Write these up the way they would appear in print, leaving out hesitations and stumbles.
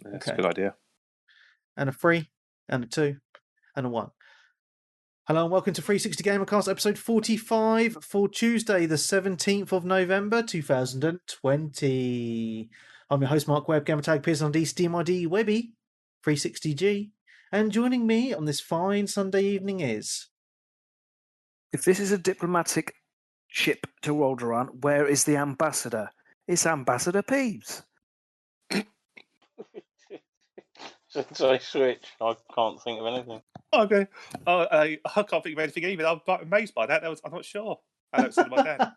That's a good idea. And a 3, and a 2, and a 1. Hello and welcome to 360 Gamercast episode 45 for Tuesday, the 17th of November 2020. I'm your host, Mark Webb, Gamertag Pearson on DCDMID Webby 360G. And joining me on this fine Sunday evening is... If this is a diplomatic ship to Rolderon, where is the ambassador? It's Ambassador Peeves. Since I switched, I can't think of anything. Okay. I can't think of anything either. I'm quite amazed by that. I'm not sure. I don't see my dad.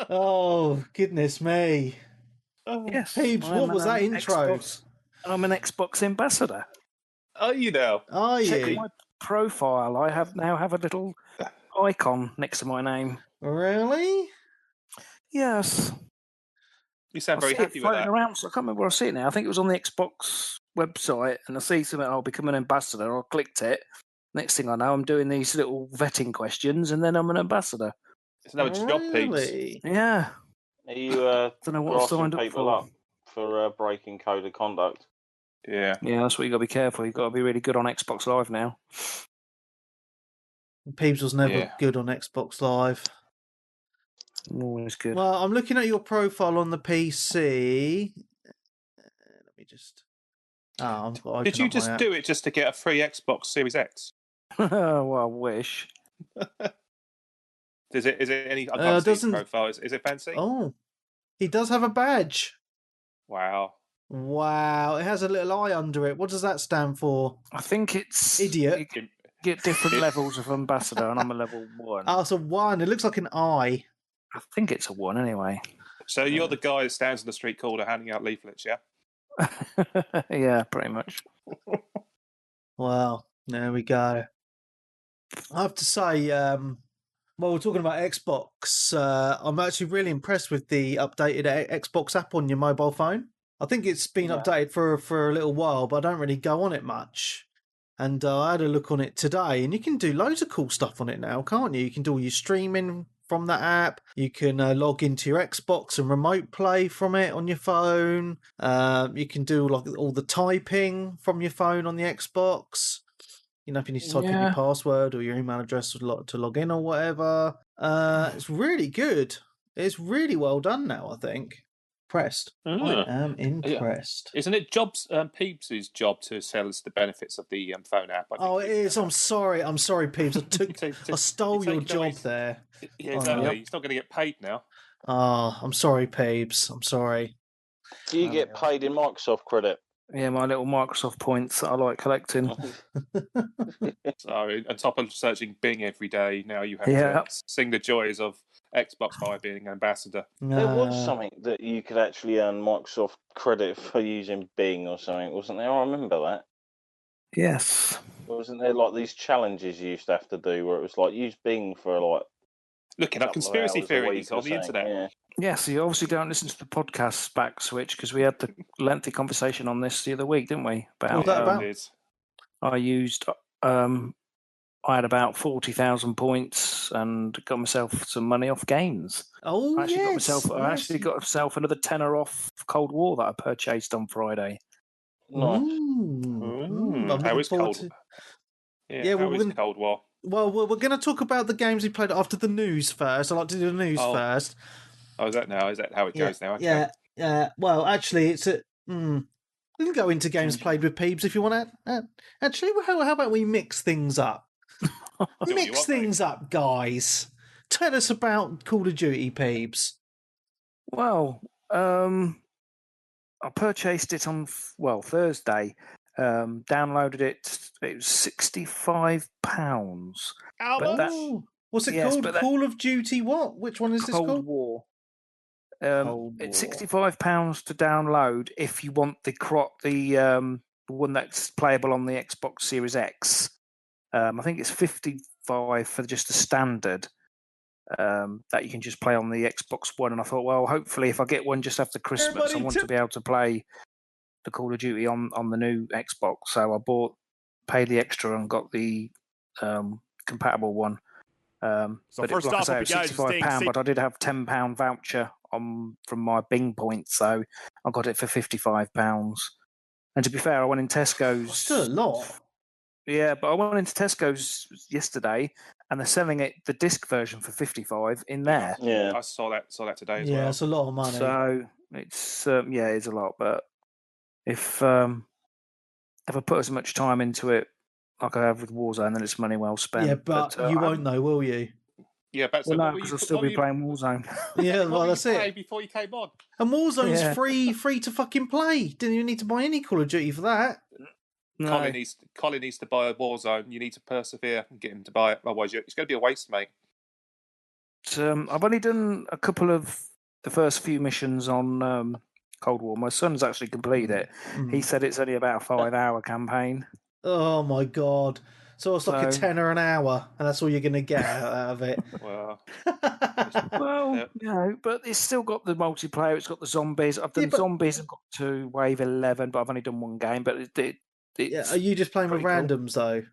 Oh, goodness me. Yes. Peeves, what was that intro? I'm an Xbox ambassador. Oh, you know. Are Check you? my profile. I now have a little icon next to my name. Really? Yes. You sound very happy with that. Around, so I can't remember where I see it now. I think it was on the Xbox website, and I see something, I'll become an ambassador. I clicked it. Next thing I know, I'm doing these little vetting questions, and then I'm an ambassador. It's another job, Peeps. Really? Yeah. Are you Don't know what I signed up people for. up for breaking code of conduct? Yeah. Yeah, that's what you got to be careful. You've got to be really good on Xbox Live now. Peeps was never good on Xbox Live. Always good. Well, I'm looking at your profile on the PC. Let me just... Did you just do it just to get a free Xbox Series X? Well, I wish. Is it any... I can't see his profile. Is it fancy? Oh, he does have a badge. Wow. Wow, it has a little eye under it. What does that stand for? I think it's... Idiot. You get different levels of ambassador, and I'm a level 1. Oh, it's a 1. It looks like an eye. I think it's a 1 anyway. So you're the guy that stands on the street corner handing out leaflets, yeah? Yeah, pretty much. Well, there we go. I have to say, well, we're talking about Xbox. I'm actually really impressed with the updated Xbox app on your mobile phone. I think it's been updated for a little while, but I don't really go on it much. And I had a look on it today, and you can do loads of cool stuff on it now, can't you? You can do all your streaming from that app. You can log into your Xbox and remote play from it on your phone. You can do like all the typing from your phone on the Xbox. You know, if you need to type in your password or your email address to log in or whatever. It's really good. It's really well done now, I think. Impressed. I am impressed. Yeah. Isn't it Peeps' job to sell us the benefits of the phone app? It is. I'm sorry, Peeps. I stole your job there. Yeah, exactly. He's not going to get paid now. Oh, I'm sorry, Peeps. I'm sorry. Do you get paid in Microsoft credit? Yeah, my little Microsoft points that I like collecting. So, on top of searching Bing every day, now you have to sing the joys of Xbox by being an ambassador. There was something that you could actually earn Microsoft credit for using Bing or something, wasn't there? I remember that. Yes. Wasn't there like these challenges you used to have to do where it was like use Bing for like looking up conspiracy theories on the internet? Yeah. Yeah, so you obviously don't listen to the podcast back switch because we had the lengthy conversation on this the other week, didn't we? What was that about? I used, I had about 40,000 points and got myself some money off games. Oh, I actually got myself another tenner off Cold War that I purchased on Friday. Nice. How is Cold War? Yeah, how is Cold War? Well, we're going to talk about the games we played after the news first. I like to do the news first. Oh, is that now? Is that how it goes now? Okay. Yeah. Well, actually, it's a... we can go into games played with Peeps if you want to. Actually, how about we mix things up? Mix things up, guys. Tell us about Call of Duty, Peeps. Well, I purchased it on, Thursday. Downloaded it. It was £65. What's it called? Call of Duty what? Which one is this called? Cold War. It's £65 to download if you want the one that's playable on the Xbox Series X. I think it's £55 for just the standard that you can just play on the Xbox One. And I thought, well, hopefully if I get one just after Christmas, I want to be able to play the Call of Duty on the new Xbox. So I paid the extra and got the compatible one. So first off, it was £65, but I did have £10 voucher from my Bing points, so I got it for £55. And to be fair, I went in Tesco's. Still a lot. Yeah, but I went into Tesco's yesterday, and they're selling the disc version for 55 in there. Yeah, I saw that today as Yeah, well. it's a lot of money. So it's it's a lot. But if I put as much time into it like I have with Warzone, then it's money well spent. Yeah, but you won't know, will you? Yeah, but so no, because I'll still be playing Warzone. Yeah, well, what that's were you it. playing before you came on? And Warzone's Yeah. free to fucking play. Didn't even need to buy any Call of Duty for that. No. Colin needs to buy a Warzone. You need to persevere and get him to buy it. Otherwise, it's going to be a waste, mate. I've only done a couple of the first few missions on Cold War. My son's actually completed it. He said it's only about a 5-hour campaign. Oh my god! So it's like a tenner an hour, and that's all you're going to get out of it. Well, but it's still got the multiplayer. It's got the zombies. I've done zombies. I've got to wave 11, but I've only done one game. But it's are you just playing with randoms though?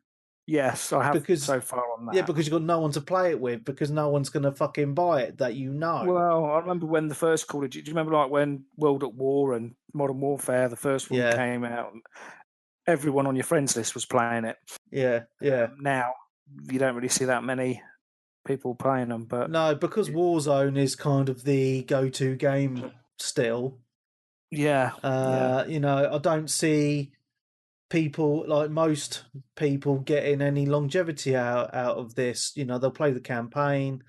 Yes, I have so far on that. Yeah, because you've got no one to play it with, because no one's going to fucking buy it that you know. Well, I remember when the first Call of Duty. Do you remember like when World at War and Modern Warfare, the first one came out? Everyone on your friends list was playing it. Yeah. Now you don't really see that many people playing them, but no, because Warzone is kind of the go-to game still. Yeah. You know, I don't see people, like most people, getting any longevity out of this. You know, they'll play the campaign,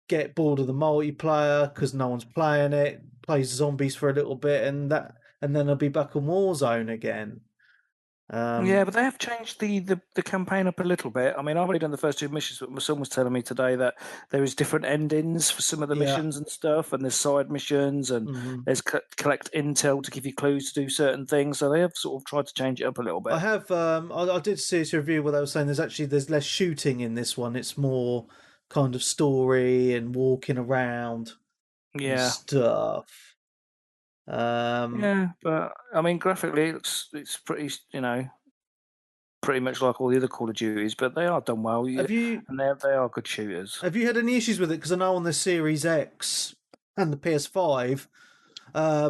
get bored of the multiplayer because no one's playing it, plays zombies for a little bit, and then they'll be back on Warzone again. Yeah, but they have changed the campaign up a little bit. I mean, I've already done the first two missions, but my son was telling me today that there is different endings for some of the missions and stuff, and there's side missions, and there's collect intel to give you clues to do certain things. So they have sort of tried to change it up a little bit. I have. I did see a review where they were saying there's less shooting in this one. It's more kind of story and walking around and stuff. Yeah, but I mean, graphically, it's pretty, pretty much like all the other Call of Duties, but they are done well. And they are good shooters. Have you had any issues with it? Because I know on the Series X and the PS5,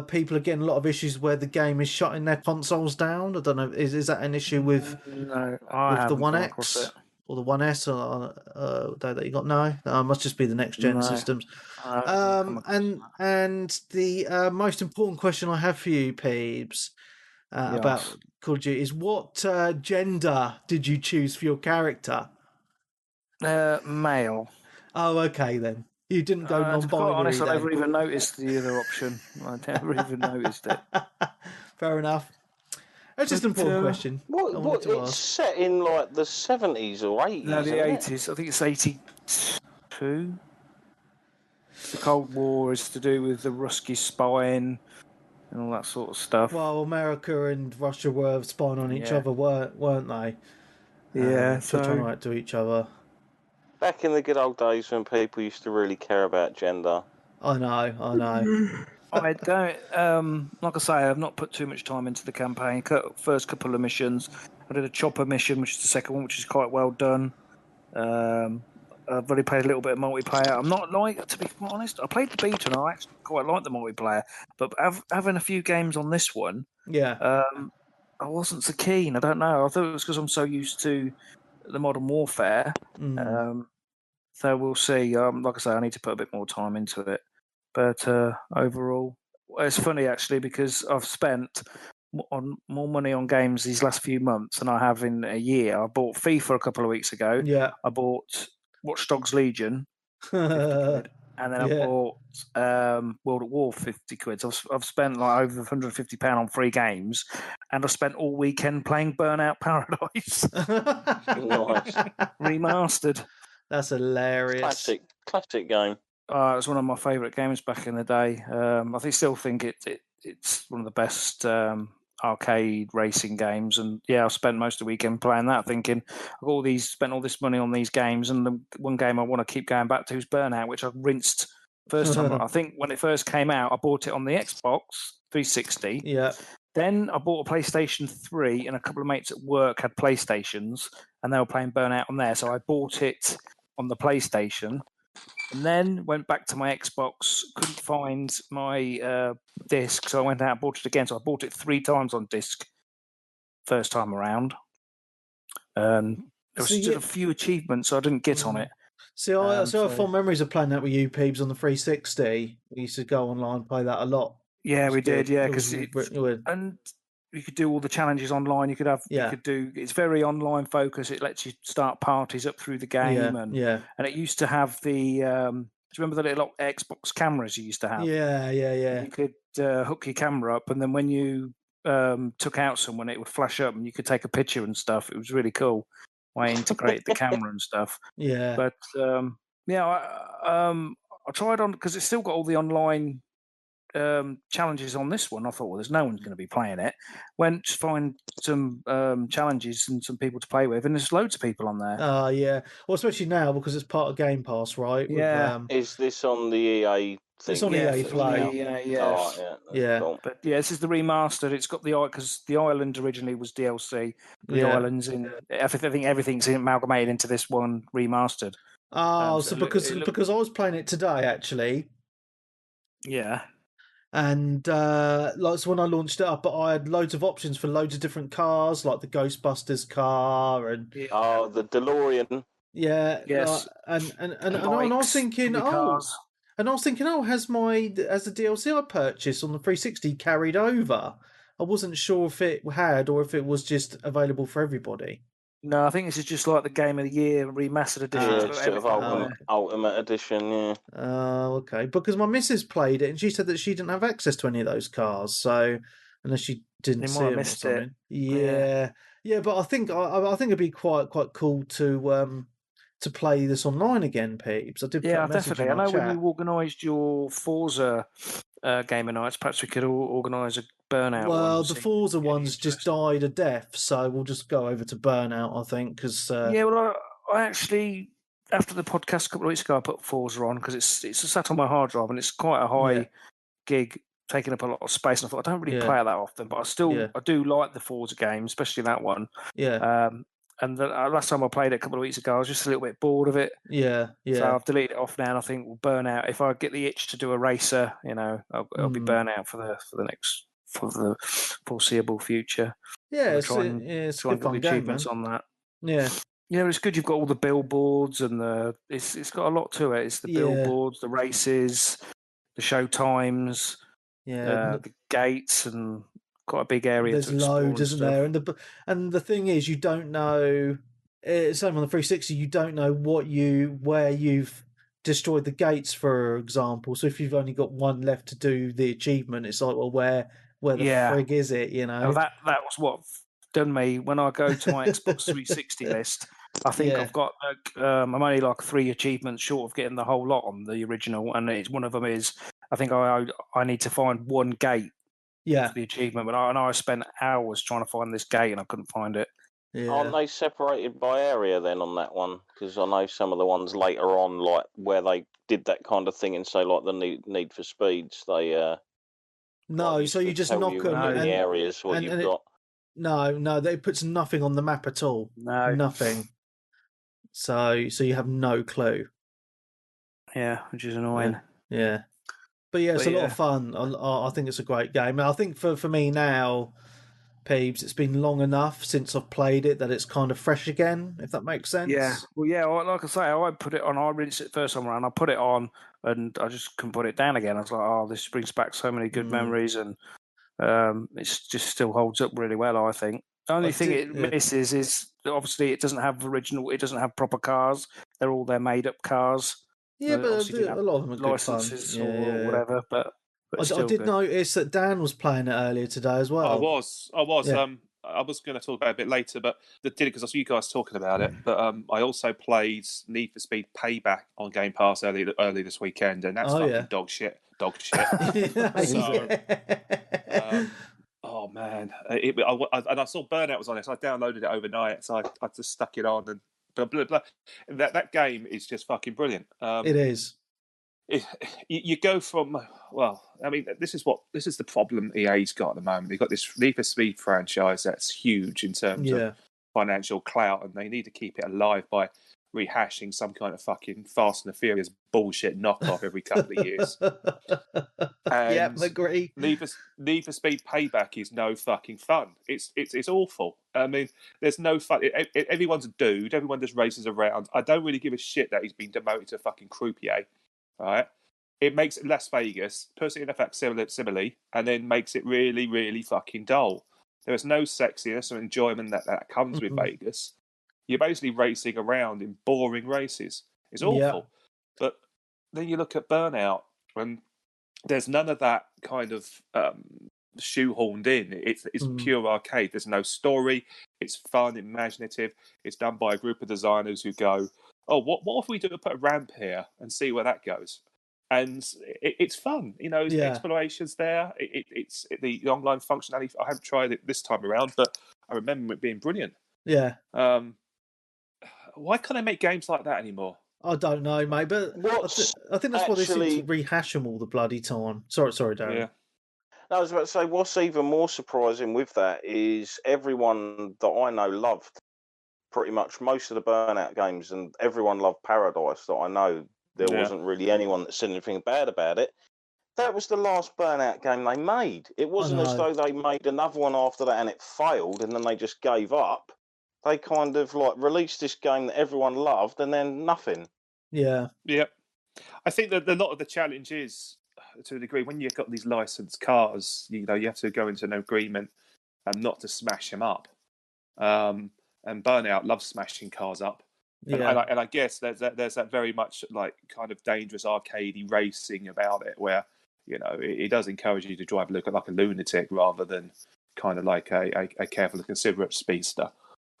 people are getting a lot of issues where the game is shutting their consoles down. I don't know. Is that an issue with the One X or the One S that you got? No, it must just be the next gen systems. And the most important question I have for you, Peebs, about Call of Duty is what gender did you choose for your character? Male. Oh, okay then. You didn't go non-binary. To be quite honest, I never even noticed the other option. I never even noticed it. Fair enough. That's just an important question. What it's set in like the 70s or 80s? No, the 80s. I think it's 82. The Cold War is to do with the Ruski spying and all that sort of stuff. Well, America and Russia were spying on each other, weren't they? Yeah, trying to outdo each other. Back in the good old days when people used to really care about gender. I know. I don't. Like I say, I've not put too much time into the campaign. First couple of missions, I did a chopper mission, which is the second one, which is quite well done. I've only played a little bit of multiplayer. I'm not to be quite honest, I played the beta and I actually quite like the multiplayer. But having a few games on this one, I wasn't so keen. I don't know. I thought it was because I'm so used to the Modern Warfare. So we'll see. Like I say, I need to put a bit more time into it. But overall, it's funny actually because I've spent more money on games these last few months than I have in a year. I bought FIFA a couple of weeks ago. Yeah. I bought Watch Dogs Legion, 50 quid. And then I bought World at War, 50 quid. So I've spent like over £150 on 3 games, and I've spent all weekend playing Burnout Paradise. Nice. Remastered. That's hilarious. Classic game. It was one of my favourite games back in the day. I still think it's one of the best arcade racing games, and I spent most of the weekend playing that, thinking I've spent all this money on these games, and the one game I want to keep going back to is Burnout, which I rinsed first time. I think when it first came out, I bought it on the Xbox 360. Yeah. Then I bought a PlayStation 3, and a couple of mates at work had PlayStations, and they were playing Burnout on there, so I bought it on the PlayStation. And then went back to my Xbox, couldn't find my disc, so I went out and bought it again. So I bought it 3 times on disc first time around. There was just a few achievements I didn't get on it. See, I have fond memories of playing that with you, Peebs, on the 360. We used to go online and play that a lot. Yeah, we did. Yeah, because and you could do all the challenges online. You could have, you could do. It's very online focused. It lets you start parties up through the game, and it used to have the. Do you remember the little Xbox cameras you used to have? Yeah. You could hook your camera up, and then when you took out someone, it would flash up, and you could take a picture and stuff. It was really cool. I integrated the camera and stuff. Yeah. But I tried on because it's still got all the online challenges on this one. I thought, well, there's no one's going to be playing it. Went to find some challenges and some people to play with, and there's loads of people on there. Yeah. Well, especially now because it's part of Game Pass, right? Yeah. With, is this on the EA thing? It's on EA Play. Yeah. Cool. But yeah, this is the remastered. It's got because the island originally was DLC. The islands I think everything's amalgamated into this one remastered. Oh, so because I was playing it today actually. Yeah. And so when I launched it up, I had loads of options for loads of different cars, like the Ghostbusters car and the DeLorean. Yeah. Yes. And I was thinking, has the DLC I purchased on the 360 carried over? I wasn't sure if it had or if it was just available for everybody. No, I think this is just like the Game of the Year remastered edition. Sort of ultimate edition, yeah. Okay. Because my missus played it and she said that she didn't have access to any of those cars, so unless she didn't see them or something. Yeah. But I think it'd be quite cool to play this online again, Peeps. I did put a message definitely. in our I know chat. when you organised your Forza gamer nights, perhaps we could organise a Burnout one. Well, the Forza ones just died a death, so we'll just go over to Burnout, I think, because... I actually, after the podcast a couple of weeks ago, I put Forza on, because it's sat on my hard drive, and it's quite a high gig, taking up a lot of space, and I thought, I don't really play it that often, but I do like the Forza game, especially that one. Yeah. And the last time I played it a couple of weeks ago, I was just a little bit bored of it. Yeah. So I've deleted it off now, and I think we'll Burnout. If I get the itch to do a racer, I'll be Burnout for the foreseeable future. Yeah, it's a good fun game, man. On that. Yeah. Yeah, it's good. You've got all the billboards and it's got a lot to it. It's the billboards, the races, the show times, the gates, and quite a big area. There's loads, isn't there? And the thing is, you don't know. Same on the 360, you don't know where you've destroyed the gates, for example. So if you've only got one left to do the achievement, it's like, well, where the frig is it? You know, that was what done me when I go to my Xbox 360 list. I think I've got I'm only like 3 achievements short of getting the whole lot on the original, and one of them is I think I need to find one gate. For the achievement, but I spent hours trying to find this gate and I couldn't find it. Yeah. Aren't they separated by area then on that one? Because I know some of the ones later on, like where they did that kind of thing, and say like the Need for Speeds, they no, so you just knock them in the areas what you've got. No, they puts nothing on the map at all. No, nothing. So you have no clue. Yeah, which is annoying. Yeah. But yeah, it's a lot of fun. I think it's a great game. And I think for me now, Peebs, it's been long enough since I've played it that it's kind of fresh again, if that makes sense. Yeah. Well, yeah, like I say, I put it on. I rinsed it first time around. I put it on and I just couldn't put it down again. I was like, oh, this brings back so many good memories, and it just still holds up really well, I think. The only thing it misses is obviously it doesn't have proper cars. They're all their made up cars. Yeah, but a lot of them are licenses good fun. or whatever. But I did notice that Dan was playing it earlier today as well. I was. Yeah. I was going to talk about it a bit later, but I did it because I saw you guys talking about it. But I also played Need for Speed Payback on Game Pass early this weekend, and that's dog shit. Oh man, and I saw Burnout was on it, so I downloaded it overnight. So I just stuck it on and. Blah, blah. That game is just fucking brilliant. It is. You go from this is the problem EA's got at the moment. They've got this Need for Speed franchise that's huge in terms of financial clout, and they need to keep it alive by rehashing some kind of fucking Fast and the Furious bullshit knockoff every couple of years. Yeah, And agree. Need for Speed Payback is no fucking fun. It's awful. I mean, there's no fun. Everyone's a dude. Everyone just races around. I don't really give a shit that he's been demoted to fucking croupier. Right? It makes it Las Vegas, puts it in a facsimile, and then makes it really, really fucking dull. There is no sexiness or enjoyment that comes with Vegas. You're basically racing around in boring races. It's awful. Yeah. But then you look at Burnout, and there's none of that kind of shoehorned in. It's pure arcade. There's no story. It's fun, imaginative. It's done by a group of designers who go, oh, what if we put a ramp here and see where that goes? And it's fun. You know, exploration's there. It's the online functionality. I haven't tried it this time around, but I remember it being brilliant. Yeah. Why can't I make games like that anymore? I don't know, mate, but I think that's why they seem to rehash them all the bloody time. Sorry, Darren. Yeah. No, I was about to say, what's even more surprising with that is everyone that I know loved pretty much most of the Burnout games, and everyone loved Paradise that I know. There wasn't really anyone that said anything bad about it. That was the last Burnout game they made. It wasn't as though they made another one after that and it failed and then they just gave up. They kind of released this game that everyone loved and then nothing. Yeah. Yep. I think that a lot of the challenge is, to a degree, when you've got these licensed cars, you have to go into an agreement not to smash them up. And Burnout loves smashing cars up. Yeah. And I guess there's that very much kind of dangerous arcadey racing about it, where it does encourage you to drive like a lunatic rather than kind of like a careful and considerate speedster.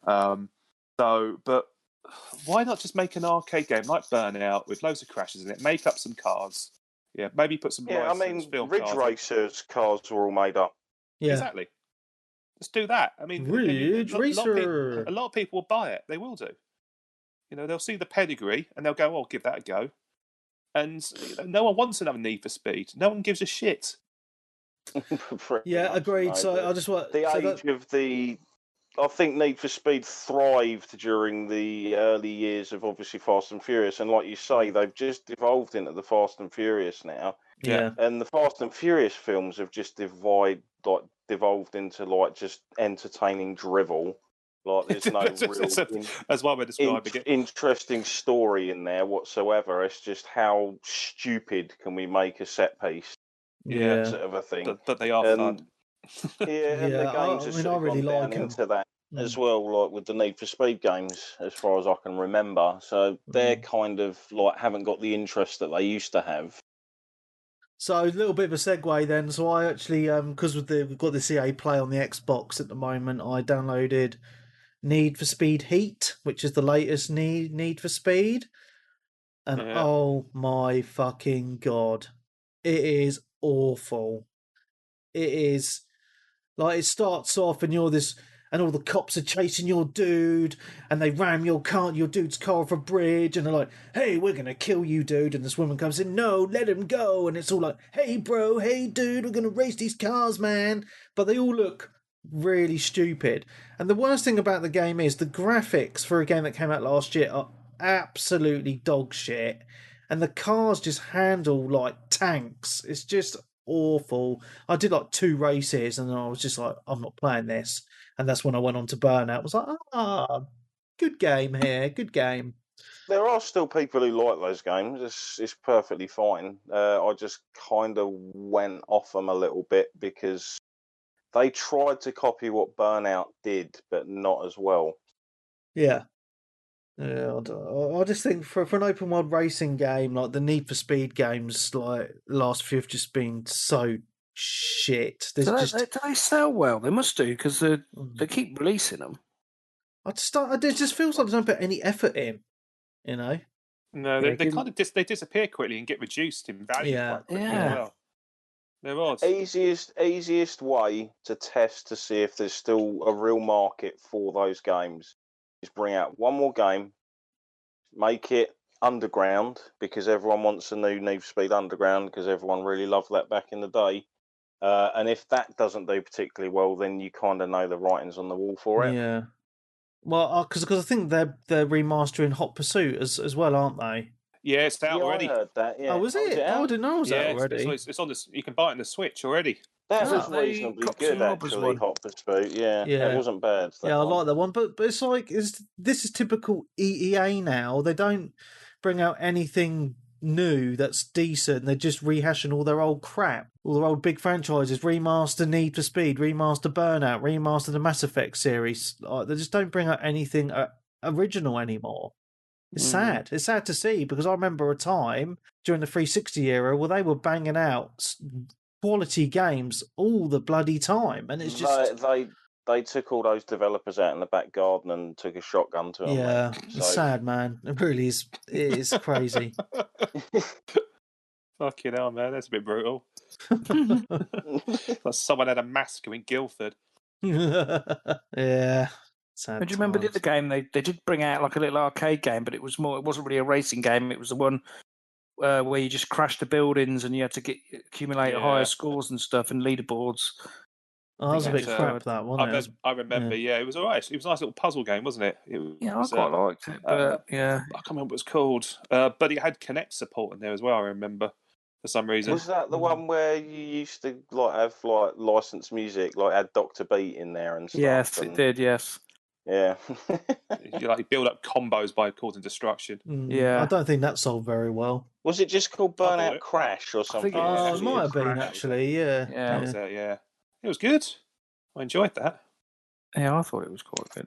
But why not just make an arcade game like Burnout with loads of crashes in it? Make up some cars. Yeah, maybe put some. Yeah, I mean, Ridge Racer's cars were all made up. Yeah, exactly. Let's do that. I mean, Ridge Racer. A lot of people will buy it. They will do. They'll see the pedigree and they'll go, "Oh, give that a go." And no one wants another Need for Speed. No one gives a shit. Yeah, agreed. So I just want the age of the. I think Need for Speed thrived during the early years of obviously Fast and Furious, and like you say, they've just evolved into the Fast and Furious now. Yeah, and the Fast and Furious films have just devolved into just entertaining drivel. There's no real as one way describing it. Interesting story in there whatsoever. It's just how stupid can we make a set piece? Yeah, sort of a thing. But they are fun. Yeah, and the games I really like them. into that as well, like with the Need for Speed games, as far as I can remember. So they're kind of haven't got the interest that they used to have. So a little bit of a segue then. So I actually, because we've got the EA Play on the Xbox at the moment, I downloaded Need for Speed Heat, which is the latest Need for Speed. And oh my fucking God, it is awful. It is it starts off and you're this, and all the cops are chasing your dude, and they ram your dude's car off a bridge, and they're like, "Hey, we're gonna kill you, dude." And this woman comes in, "No, let him go." And it's all like, "Hey, bro, hey, dude, we're gonna race these cars, man." But they all look really stupid. And the worst thing about the game is the graphics for a game that came out last year are absolutely dog shit, and the cars just handle like tanks. It's just awful. I did 2 races and then I was just like, I'm not playing this. And that's when I went on to Burnout. I was like, good game here, good game. There are still people who like those games. It's perfectly fine. I just kind of went off them a little bit because they tried to copy what Burnout did, but not as well. Yeah. Yeah, I just think for an open world racing game, like the Need for Speed games, last few have just been so shit. Do they sell well? They must do because they keep releasing them. It just feels like they don't put any effort in, No, they kind of they disappear quickly and get reduced in value quite quickly as well. They're odd. Easiest way to test to see if there's still a real market for those games is bring out one more game, make it underground because everyone wants a new Need for Speed Underground because everyone really loved that back in the day. And if that doesn't do particularly well, then you kind of know the writing's on the wall for it. Yeah. Well, because I think they're remastering Hot Pursuit as well, aren't they? Yeah, it's out Yeah, already. I heard that. Yeah. Oh, was it? it Oh, I out? didn't know it was out Yeah, already. it's on the. You can buy it on the Switch already. That Is was that the reasonably Cops good, and Robbers actually. one? Hot Pursuit. Yeah, Yeah. it wasn't bad. That Yeah, I one. like that one, but it's like this is typical EA now. They don't bring out anything new that's decent. They're just rehashing all their old crap, all their old big franchises. Remaster Need for Speed, remaster Burnout, remaster the Mass Effect series. They just don't bring out anything original anymore. It's sad. It's sad to see because I remember a time during the 360 era where they were banging out quality games all the bloody time, and it's just They took all those developers out in the back garden and took a shotgun to them. yeah, Mate. it's sad, man. It really is. It is crazy. Fucking hell, man, that's a bit brutal. Like someone had a massacre in Guildford. Yeah. Sad. Do you remember the times. other game? They did bring out like a little arcade game, but it was more. It wasn't really a racing game. It was the one where you just crashed the buildings and you had to accumulate Yeah. higher scores and stuff and leaderboards. Oh, that was a bit That's, crap, that wasn't it? I remember. Yeah, it was alright. It was a nice little puzzle game, wasn't it? Yeah, I quite liked it, but yeah, I can't remember what it's called. But it had Connect support in there as well. I remember for some reason. Was that the one where you used to have licensed music, like had Dr. Beat in there and stuff? Yes, it did. Yes. Yeah. You build up combos by causing destruction. Yeah. I don't think that sold very well. Was it just called Burnout Crash or something? it it might have been actually. Yeah. That was it. Yeah, it was good. I enjoyed that. Yeah, I thought it was quite good.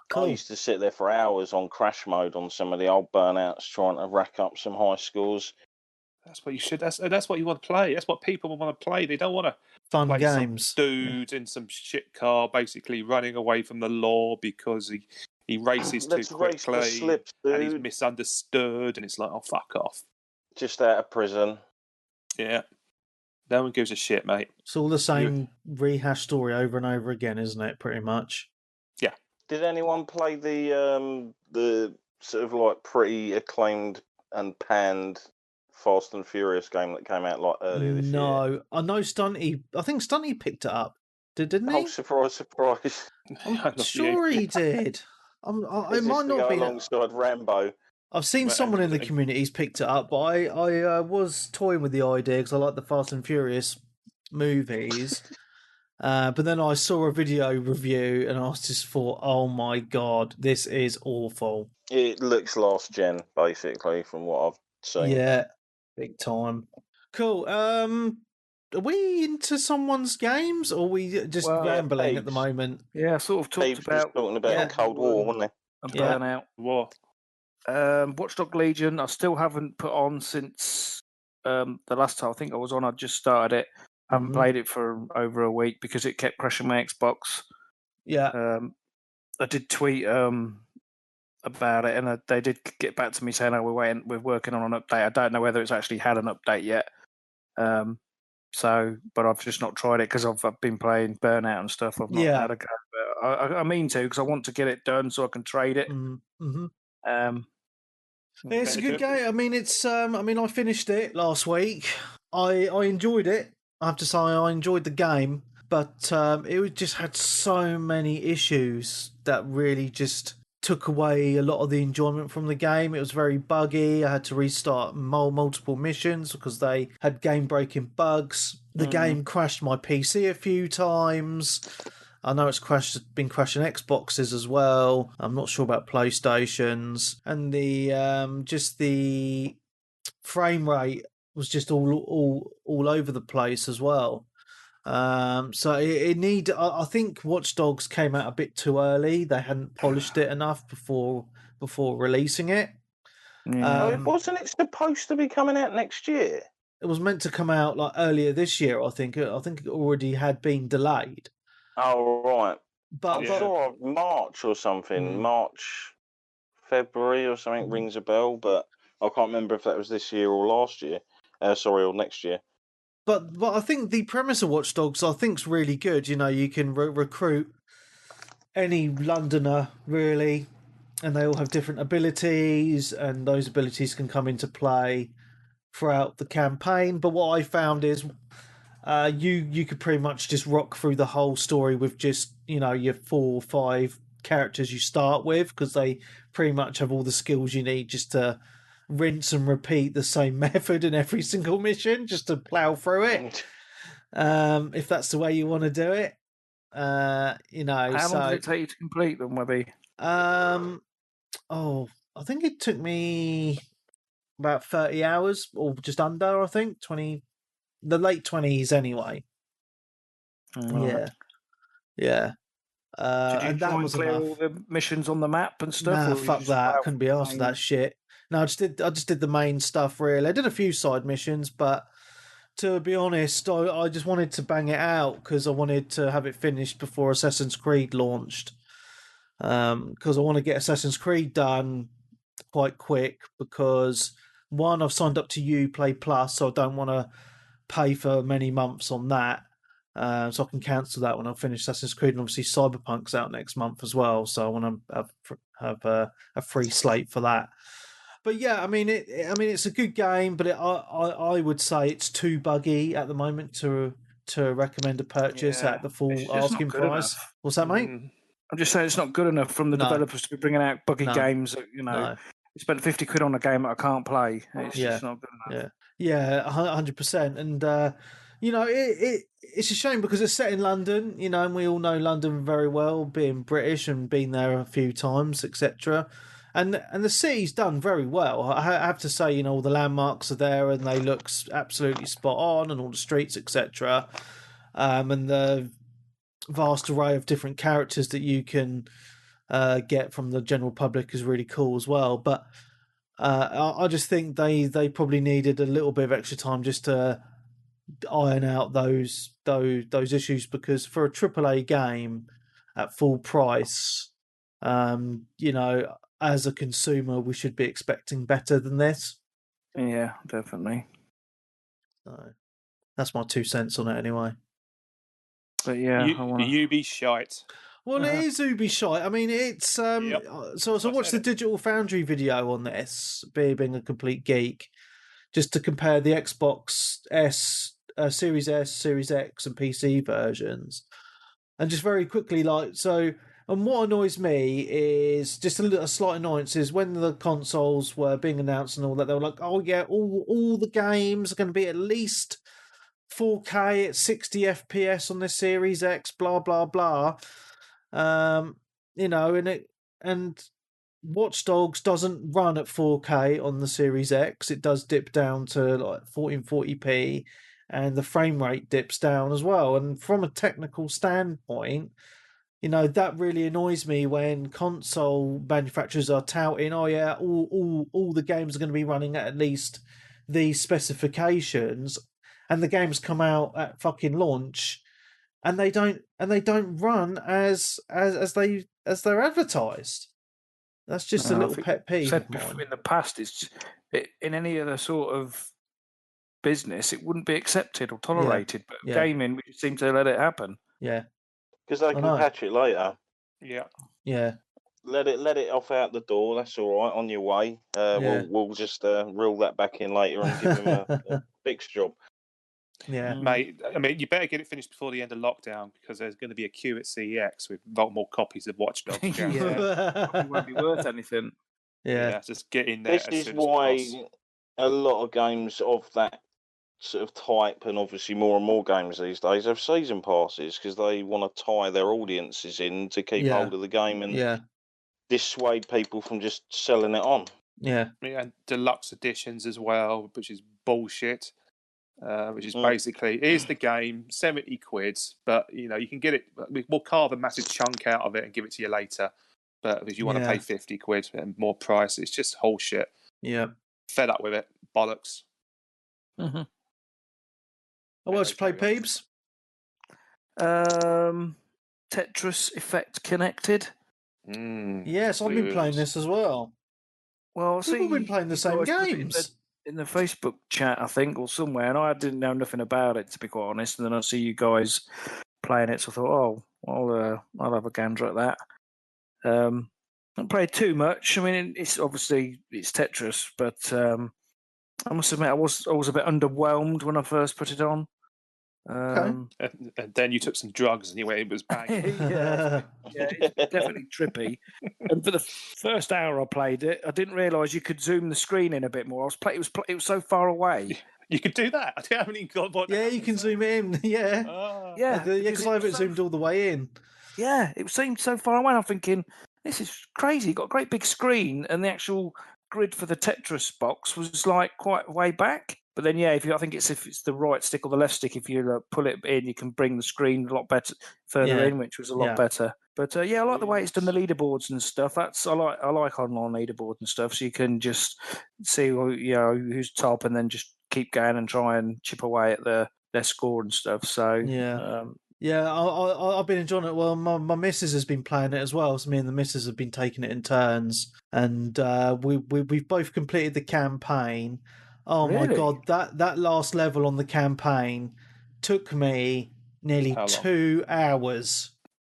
Cool. I used to sit there for hours on crash mode on some of the old Burnouts, trying to rack up some high scores. That's what you should. That's what you want to play. That's what people want to play. They don't want to Fun play games. some dude in some shit car, basically running away from the law because he races too quickly and he's misunderstood, and it's like, oh, fuck off. Just out of prison. Yeah. No one gives a shit, mate. It's all the same rehash story over and over again, isn't it? Pretty much. Yeah. Did anyone play the sort of like pretty acclaimed and panned Fast and Furious game that came out like earlier this year? No, I know Stunty. I think Stunty picked it up. Didn't he? Oh, surprise, surprise! I'm sure he did. It might not be alongside Rambo. I've seen someone in the community's picked it up, but I was toying with the idea because I like the Fast and Furious movies. But then I saw a video review and I just thought, oh my god, this is awful. It looks last gen, basically, from what I've seen. Yeah, big time. Cool. Are we into someone's games or are we just rambling at the moment? Yeah, sort of talked about talking about Cold War, wasn't they? Burnout. War. Watchdog Legion, I still haven't put on since the last time I think I was on. I just started it. I haven't played it for over a week because it kept crashing my Xbox. Yeah. I did tweet about it, and they did get back to me saying, "Oh, we're working on an update." I don't know whether it's actually had an update yet. But I've just not tried it because I've been playing Burnout and stuff. I've not had a go. But I mean to because I want to get it done so I can trade it. It's a good game. I mean, it's. I mean, I finished it last week. I enjoyed it. I have to say, I enjoyed the game, but it just had so many issues that really just took away a lot of the enjoyment from the game. It was very buggy. I had to restart multiple missions because they had game-breaking bugs. The game crashed my PC a few times. I know it's been crashing Xboxes as well. I'm not sure about PlayStations. And the frame rate was just all over the place as well. So I think Watch Dogs came out a bit too early. They hadn't polished it enough before releasing it. Wasn't it supposed to be coming out next year? It was meant to come out like earlier this year. I think it already had been delayed. Oh right, but I'm sure March or something. March, February or something rings a bell, but I can't remember if that was this year or last year. Or next year. But I think the premise of Watch Dogs I think is really good. You know, you can recruit any Londoner really, and they all have different abilities, and those abilities can come into play throughout the campaign. But what I found is you could pretty much just rock through the whole story with just your 4 or 5 characters you start with, because they pretty much have all the skills you need just to rinse and repeat the same method in every single mission, just to plow through it. If that's the way you want to do it, How long did it take you to complete them, Webby? I think it took me about 30 hours, or just under. I think 20, the late 20s anyway. Right. Yeah. Did you and try that and was clear enough. all the missions on the map and stuff? Nah, or fuck that. Couldn't be asked for that shit. No, I just did the main stuff really. I did a few side missions, but to be honest, I just wanted to bang it out because I wanted to have it finished before Assassin's Creed launched. Because I want to get Assassin's Creed done quite quick, because one, I've signed up to Uplay Plus, so I don't want to pay for many months on that. So I can cancel that when I finish Assassin's Creed, and obviously Cyberpunk's out next month as well, so I want to have a free slate for that. But yeah, I mean it's a good game, but I would say it's too buggy at the moment to recommend a purchase at the full asking price. Enough. What's that, mate? I'm just saying it's not good enough from the developers to be bringing out buggy games that, you spent 50 quid on a game that I can't play. It's just not good enough. Yeah, 100%. And it's a shame because it's set in London, and we all know London very well, being British and been there a few times, etc. And the city's done very well. I have to say, all the landmarks are there and they look absolutely spot on, and all the streets, etc. And the vast array of different characters that you can get from the general public is really cool as well. But I just think they probably needed a little bit of extra time just to iron out those issues, because for a AAA game at full price, as a consumer, we should be expecting better than this. Yeah, definitely. So that's my 2 cents on it, anyway. But yeah, Ubi shite. Well, it is Ubi shite. I mean, it's so I watched the Digital Foundry video on this, being a complete geek, just to compare the Xbox Series S, Series X, and PC versions, and just very quickly, and what annoys me is just a slight annoyance is when the consoles were being announced and all that, they were like, oh yeah, all the games are going to be at least 4K at 60 FPS on this Series X, blah blah blah. And Watch Dogs doesn't run at 4K on the Series X. It does dip down to like 1440p, and the frame rate dips down as well. And from a technical standpoint, that really annoys me when console manufacturers are touting, oh yeah, all the games are going to be running at least these specifications, and the games come out at fucking launch and they don't run as they're advertised. That's just a little pet peeve of mine. In the past, in any other sort of business, it wouldn't be accepted or tolerated, but gaming, we seem to let it happen. Yeah. Because they can patch it later. Yeah. Let it off out the door. That's all right. On your way, we'll just reel that back in later and give him a fixed job. Yeah, mate. I mean, you better get it finished before the end of lockdown, because there's going to be a queue at CEX with a lot more copies of Watch Dogs. Probably won't be worth anything. Yeah, just get in there. This is why a lot of games of that sort of type, and obviously more and more games these days, have season passes, because they want to tie their audiences in to keep hold of the game and dissuade people from just selling it on. Yeah, and deluxe editions as well, which is bullshit. Which is basically, here's the game, 70 quid, but you can get it. We'll carve a massive chunk out of it and give it to you later. But if you want to pay 50 quid and more price, it's just bullshit. Yeah, fed up with it, bollocks. Mm-hmm. What else you play, Peebs? Tetris Effect Connected. Yes, I've been playing this as well. Well, we've been playing the same games. In the Facebook chat, I think, or somewhere, and I didn't know nothing about it, to be quite honest. And then I see you guys playing it, so I thought, I'll have a gander at that. I haven't played too much. I mean, it's Tetris, but I must admit I was a bit underwhelmed when I first put it on. And then you took some drugs and it was banging. yeah, it's definitely trippy. And for the first hour I played it, I didn't realise you could zoom the screen in a bit more. It was so far away. You could do that. I haven't even got what. Yeah, you can zoom it in. Yeah, yeah, because I have it zoomed all the way in. Yeah, it seemed so far away. I'm thinking, this is crazy. You've got a great big screen, and the actual grid for the Tetris box was like quite way back. But then, yeah, I think if it's the right stick or the left stick, if you pull it in, you can bring the screen a lot better further in, which was a lot better. But I like the way it's done the leaderboards and stuff. I like online leaderboards and stuff, so you can just see who's top, and then just keep going and try and chip away at their score and stuff. So I've been enjoying it. Well, my missus has been playing it as well. So me and the missus have been taking it in turns, and we've both completed the campaign. Oh my god, that last level on the campaign took me nearly 2 hours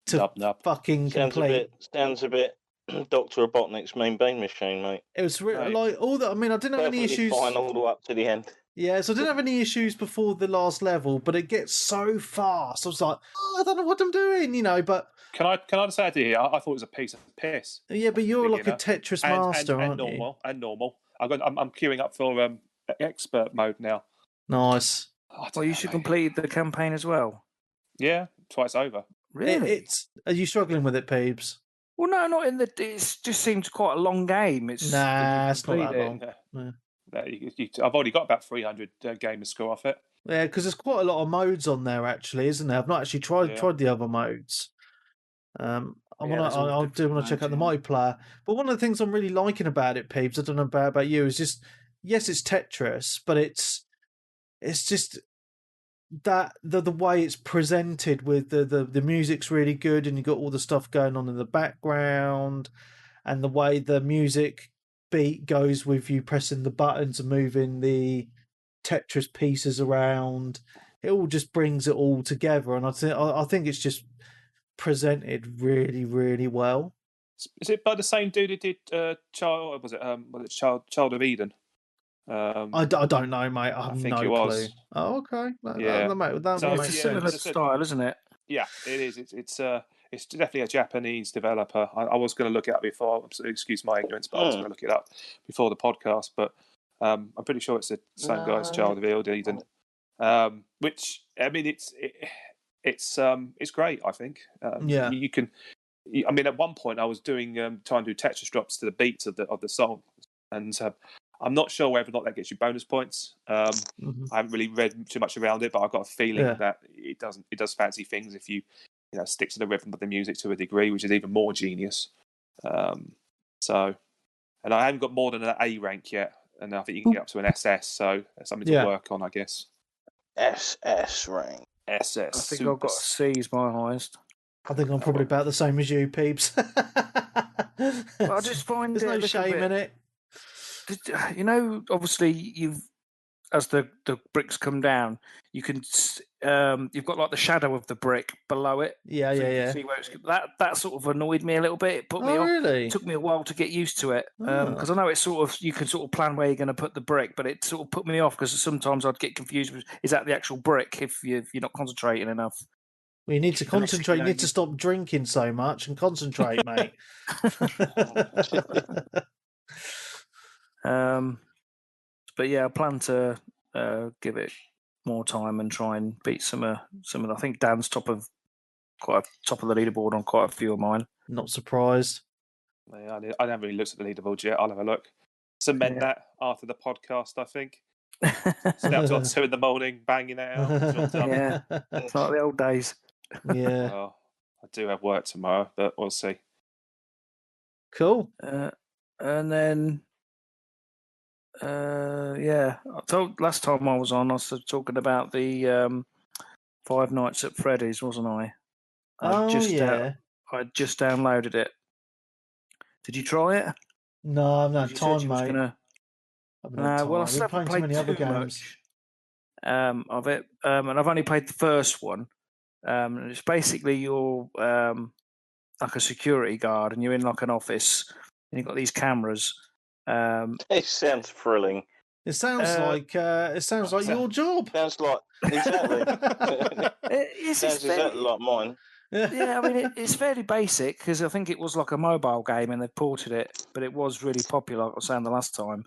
to fucking complete. Sounds a bit Dr. Robotnik's Mean Bean Machine, mate. It was like all that. I mean, I didn't have any issues. Fine all the way up to the end. Yeah, so I didn't have any issues before the last level, but it gets so fast. I was like, I don't know what I'm doing, but can I just add here? I thought it was a piece of piss. Yeah, but you're like a Tetris master, aren't you? And normal. I'm queuing up for expert mode now. Nice. Well, you should complete the campaign as well. Yeah, twice over. Really? Are you struggling with it, Peebs? Well, no, not in the. It just seems quite a long game. It's not that long. I've already got about 300 gamer score off it. Yeah, because there's quite a lot of modes on there, actually, isn't there? I've not actually tried the other modes. I want to check out the multiplayer. But one of the things I'm really liking about it, Peebs, I don't know about you, is just yes, it's Tetris, but it's just that the way it's presented with the music's really good, and you got all the stuff going on in the background, and the way the music beat goes with you pressing the buttons and moving the Tetris pieces around. It all just brings it all together, and I think it's just presented really, really well. Is it by the same dude who did Child of Eden? I don't know, mate. I think no clue. Oh, okay. It's a similar style, isn't it? Yeah, it is. It's definitely a Japanese developer. I was going to look it up before. Excuse my ignorance, but I was going to look it up before the podcast. But I'm pretty sure it's the same guy as Child of Eden. Which I mean, it's great. I think. You can. I mean, at one point I was trying to do Tetris drops to the beats of the song, and I'm not sure whether or not that gets you bonus points. I haven't really read too much around it, but I've got a feeling that it does fancy things if you stick to the rhythm of the music to a degree, which is even more genius. And I haven't got more than an A rank yet, and I think you can get up to an SS, so that's something to work on, I guess. SS rank. SS. I think I've got a C as my highest. I think I'm probably about the same as you, Peeps. I just find there's no shame in it. Obviously, as the bricks come down, you can you've got like the shadow of the brick below it. Yeah. See where that sort of annoyed me a little bit. It put me off. Really? It took me a while to get used to it because I know it's sort of you can sort of plan where you're going to put the brick, but it sort of put me off because sometimes I'd get confused with is that the actual brick if you're not concentrating enough. Well, you need to concentrate. You need to stop drinking so much and concentrate, mate. But yeah, I plan to give it more time and try and beat some of the. I think Dan's top of the leaderboard on quite a few of mine. Not surprised. Yeah, I haven't really looked at the leaderboard yet. I'll have a look. Cement that after the podcast, I think. Stay up till 2 a.m, banging it out. Yeah, it's like the old days. Yeah. Well, I do have work tomorrow, but we'll see. Cool. And then, I told last time I was on, I was talking about the Five Nights at Freddy's, wasn't I? I just downloaded it. Did you try it? No, I've not time, mate. Well, I still haven't played too much of it, and I've only played the first one. And it's basically you're like a security guard, and you're in like an office, and you've got these cameras. It sounds thrilling. It sounds like your job. Sounds like exactly. It's Sounds exactly like mine. Yeah, I mean, it's fairly basic because I think it was like a mobile game and they've ported it, but it was really popular, like I was saying the last time.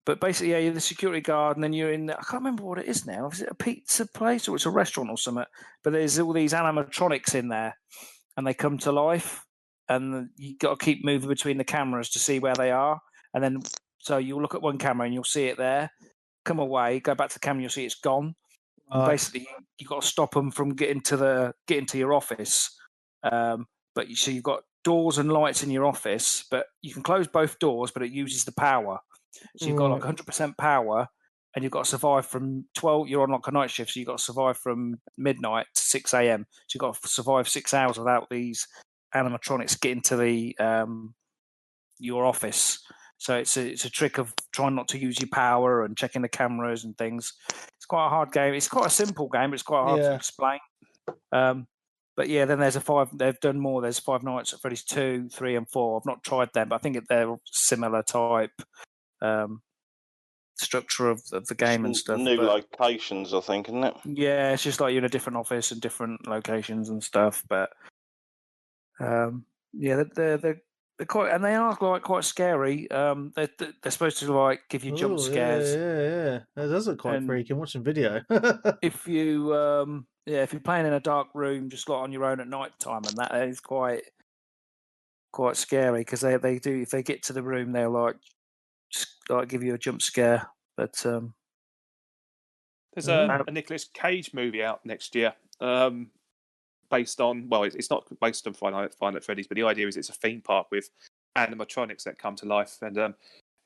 But basically, yeah, you're the security guard and then you're in, I can't remember what it is now. Is it a pizza place or it's a restaurant or something? But there's all these animatronics in there and they come to life and you got to keep moving between the cameras to see where they are. And then, so you'll look at one camera and you'll see it there, come away, go back to the camera, you'll see it's gone. Basically, you got to stop them from getting to your office. But so you've got doors and lights in your office, but you can close both doors, but it uses the power. So you've got like 100% power, and you've got to survive from 12. You're on like a night shift, so you've got to survive from midnight to 6 a.m. So you've got to survive 6 hours without these animatronics getting to the your office. So it's a trick of trying not to use your power and checking the cameras and things. It's quite a hard game. It's quite a simple game, but it's quite hard to explain. But yeah, then there's they've done more. There's Five Nights at Freddy's 2, 3, and 4. I've not tried them, but I think they're similar type structure of the game and stuff. New locations, I think, isn't it? Yeah, it's just like you're in a different office and different locations and stuff. But yeah, they're quite, and they are quite scary. They're supposed to like give you jump scares. Yeah. That does look quite freaking. Watching video. if you're playing in a dark room, just like on your own at night time, and that is quite scary because they do, if they get to the room, they'll like just like give you a jump scare. But there's a Nicolas Cage movie out next year. Based on, well, it's not based on Five Nights at Freddy's, but the idea is it's a theme park with animatronics that come to life, and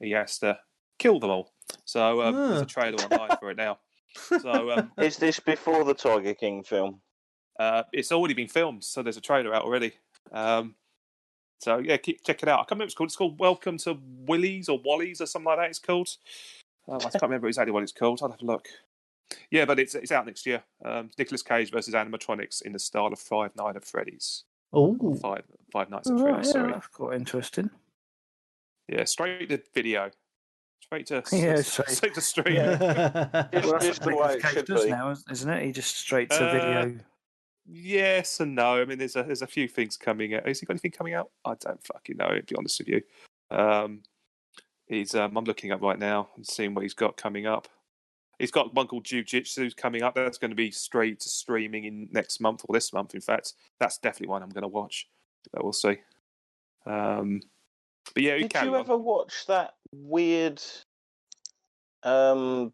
he has to kill them all. So there's a trailer online for it now. So is this before the Tiger King film? It's already been filmed, so there's a trailer out already. So yeah, check it out. I can't remember what it's called. It's called Welcome to Willy's or Wally's or something like that. It's called. I can't remember exactly what it's called. I'll have a look. Yeah, but it's out next year. Nicolas Cage versus animatronics in the style of Five Nights at Freddy's. Oh, Five Nights at Freddy's. Yeah, sorry, that's quite interesting. Yeah, straight to video, straight to straight to stream. Just the way it should be now, isn't it? He just straight to video. Yes and no. I mean, there's a few things coming out. Has he got anything coming out? I don't fucking know. To be honest with you, I'm looking up right now and seeing what he's got coming up. He's got one called Jiu-Jitsu's coming up. That's going to be straight to streaming in next month or this month. In fact, that's definitely one I'm going to watch. But we'll see. But yeah, did you ever watch that weird? Just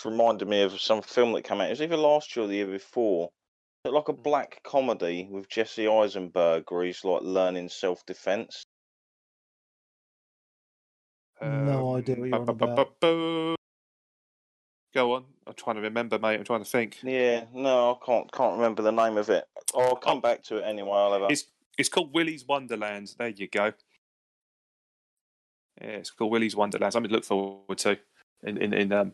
reminded me of some film that came out. It was either last year or the year before. It's like a black comedy with Jesse Eisenberg, where he's like learning self-defense. No idea what you're on about. Go on. I'm trying to remember, mate. I'm trying to think. Yeah, no, I can't remember the name of it. I'll come back to it anyway. It's called Willy's Wonderland. There you go. Yeah, it's called Willy's Wonderland. Something to look forward to in the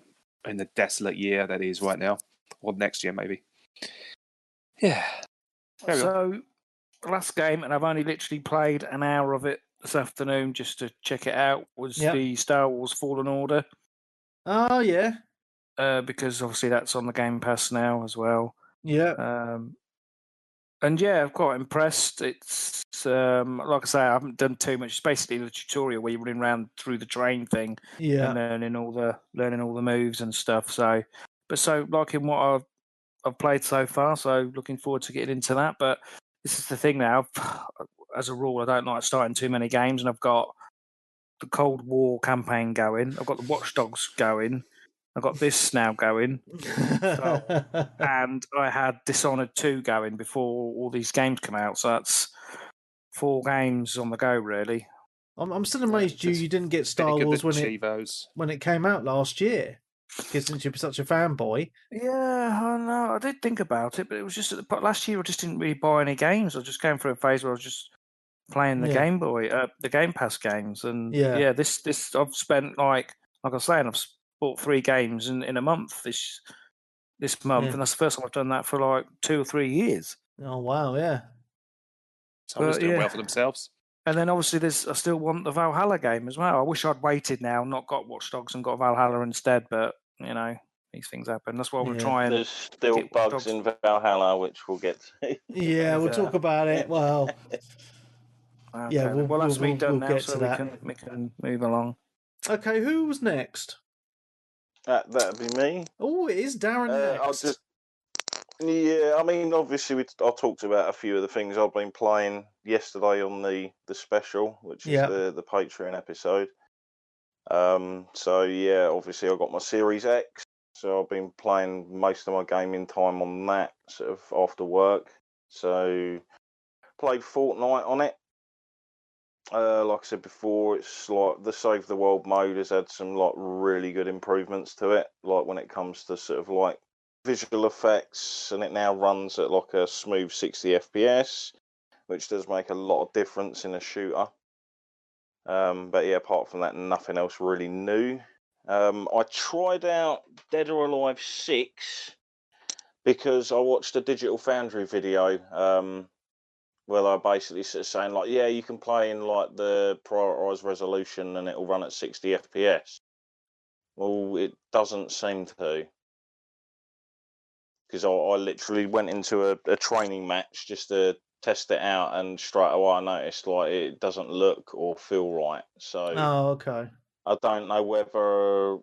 desolate year that is right now, or next year maybe. Yeah. So, last game, and I've only literally played an hour of it this afternoon just to check it out. Was the Star Wars Fallen Order? Oh yeah. Because obviously that's on the Game Pass now as well. Yeah. And yeah, I'm quite impressed. It's like I say, I haven't done too much. It's basically the tutorial where you're running around through the train thing, and learning all the moves and stuff. So liking what I've played so far. So looking forward to getting into that. But this is the thing now. As a rule, I don't like starting too many games, and I've got the Cold War campaign going. I've got the Watch Dogs going. I've got this now going, and I had Dishonored 2 going before all these games come out. So that's 4 games on the go, really. I'm still amazed you didn't get Star Wars when it came out last year. Because since you're such a fanboy. Yeah, I know. I did think about it, but it was just last year I just didn't really buy any games. I was just going through a phase where I was just playing the Game Boy, the Game Pass games, and this I've spent like I was saying, I've bought 3 games in a month this month, and that's the first time I've done that for like 2 or 3 years. Oh wow, yeah. Someone's doing well for themselves. And then obviously I still want the Valhalla game as well. I wish I'd waited now, not got Watch Dogs and got Valhalla instead, but, these things happen. That's why I'm going to try and... There's still bugs in Valhalla, which we'll get to. Yeah, we'll talk about it. Well, Okay. yeah, Well, that's me done now, get so to that. we can move along. Okay, who was next? That'd be me. Oh, it is Darren next. I mean, obviously, I talked about a few of the things I've been playing yesterday on the special, which is the Patreon episode. So yeah, obviously, I got my Series X, so I've been playing most of my gaming time on that, sort of after work. So played Fortnite on it. Like I said before, it's like the Save the World mode has had some like really good improvements to it, like when it comes to sort of like visual effects, and it now runs at like a smooth 60 FPS, which does make a lot of difference in a shooter. But yeah, apart from that, nothing else really new. I tried out Dead or Alive 6 because I watched a Digital Foundry video where they're basically sort of saying like, yeah, you can play in like the prioritized resolution and it'll run at 60 FPS. Well, it doesn't seem to. Because I literally went into a training match just to test it out, and straight away I noticed like it doesn't look or feel right. So okay. I don't know whether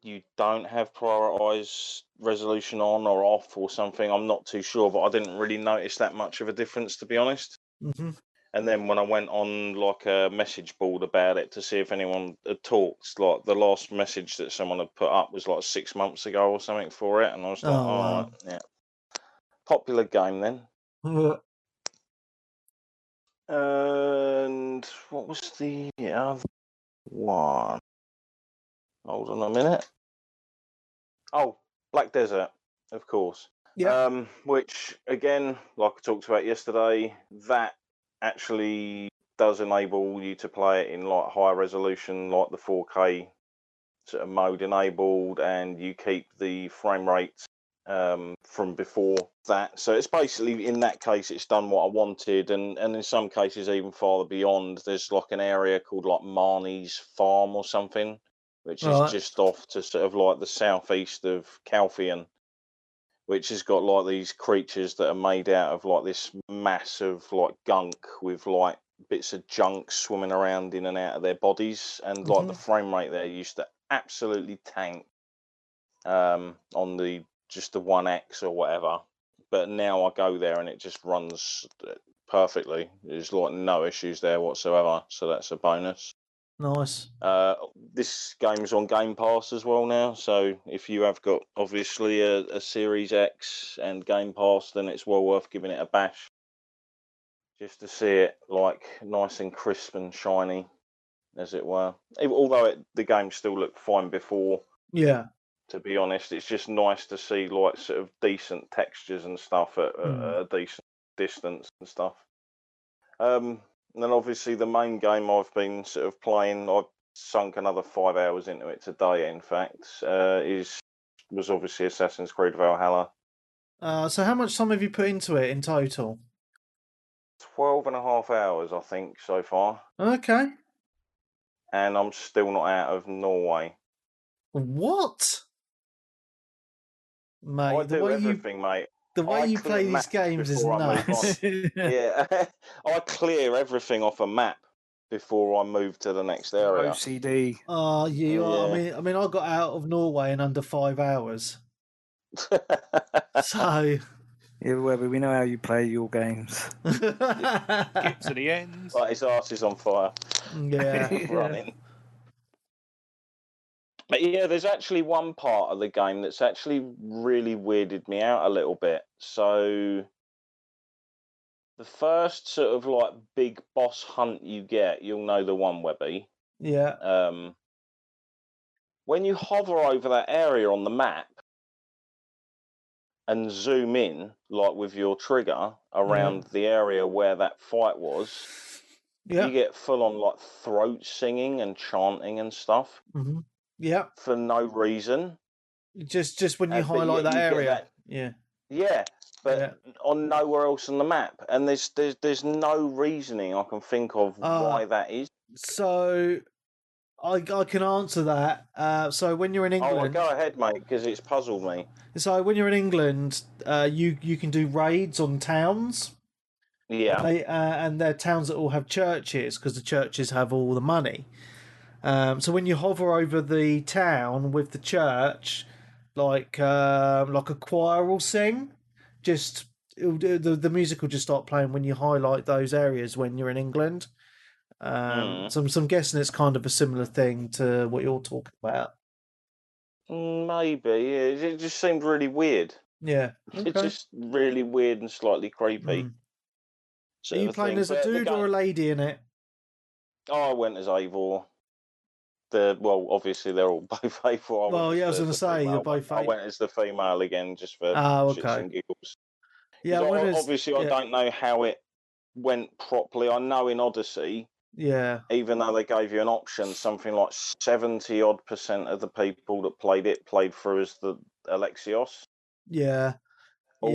you don't have prioritized resolution on or off or something. I'm not too sure, but I didn't really notice that much of a difference, to be honest. Mm-hmm. And then when I went on like a message board about it to see if anyone had talked, like the last message that someone had put up was like 6 months ago or something for it, and I was like, wow. right, yeah, popular game then. And what was the other one? Hold on a minute. Oh, Black Desert, of course. Yeah. Which again, like I talked about yesterday, that actually does enable you to play it in like higher resolution, like the 4K sort of mode enabled, and you keep the frame rate from before that. So it's basically, in that case, it's done what I wanted, and in some cases even farther beyond. There's like an area called like Marnie's Farm or something, which is just off to sort of like the southeast of Calthian, which has got like these creatures that are made out of like this mass of like gunk with like bits of junk swimming around in and out of their bodies, and like the frame rate there used to absolutely tank on the 1X or whatever, but now I go there and it just runs perfectly. There's like no issues there whatsoever, so that's a bonus. Nice. This game's on Game Pass as well now, so if you have got obviously a Series X and Game Pass, then it's well worth giving it a bash just to see it like nice and crisp and shiny, as it were. Although the game still looked fine before. Yeah. To be honest, it's just nice to see like sort of decent textures and stuff at a decent distance and stuff. And then obviously the main game I've been sort of playing, I've sunk another 5 hours into it today, in fact, was obviously Assassin's Creed Valhalla. So how much time have you put into it in total? 12.5 hours, I think, so far. Okay. And I'm still not out of Norway. What? Mate, I do everything, mate. The way you play these games is nuts. Yeah, I clear everything off a map before I move to the next area. OCD. Oh, you are. Yeah. I mean, I got out of Norway in under 5 hours. So, yeah, Webby, we know how you play your games. Get to the end. Like his arse is on fire. Yeah. Running. But yeah, there's actually one part of the game that's actually really weirded me out a little bit. So the first sort of like big boss hunt you get, you'll know the one, Webby. Yeah. When you hover over that area on the map and zoom in, like with your trigger, around the area where that fight was, you get full on like throat singing and chanting and stuff. Mm-hmm. Yeah. For no reason. Just when you highlight that area. Yeah. Yeah. but on nowhere else on the map. And there's no reasoning I can think of why that is. So I can answer that. So when you're in England, go ahead, mate, because it's puzzled me. So when you're in England, you can do raids on towns. Yeah. And they're towns that all have churches because the churches have all the money. So when you hover over the town with the church, like a choir will sing, the music will just start playing when you highlight those areas when you're in England. So I'm guessing it's kind of a similar thing to what you're talking about. Maybe. Yeah. It just seemed really weird. Yeah. Okay. It's just really weird and slightly creepy. Are you playing as a dude or a lady in it? Oh, I went as Eivor. Obviously they're all both Eivor. Well, yeah, I was going to say you're both. I went as the female again, just for shits and giggles. Yeah, I don't know how it went properly. I know in Odyssey, even though they gave you an option, something like 70% of the people that played it played through as the Alexios. Yeah. But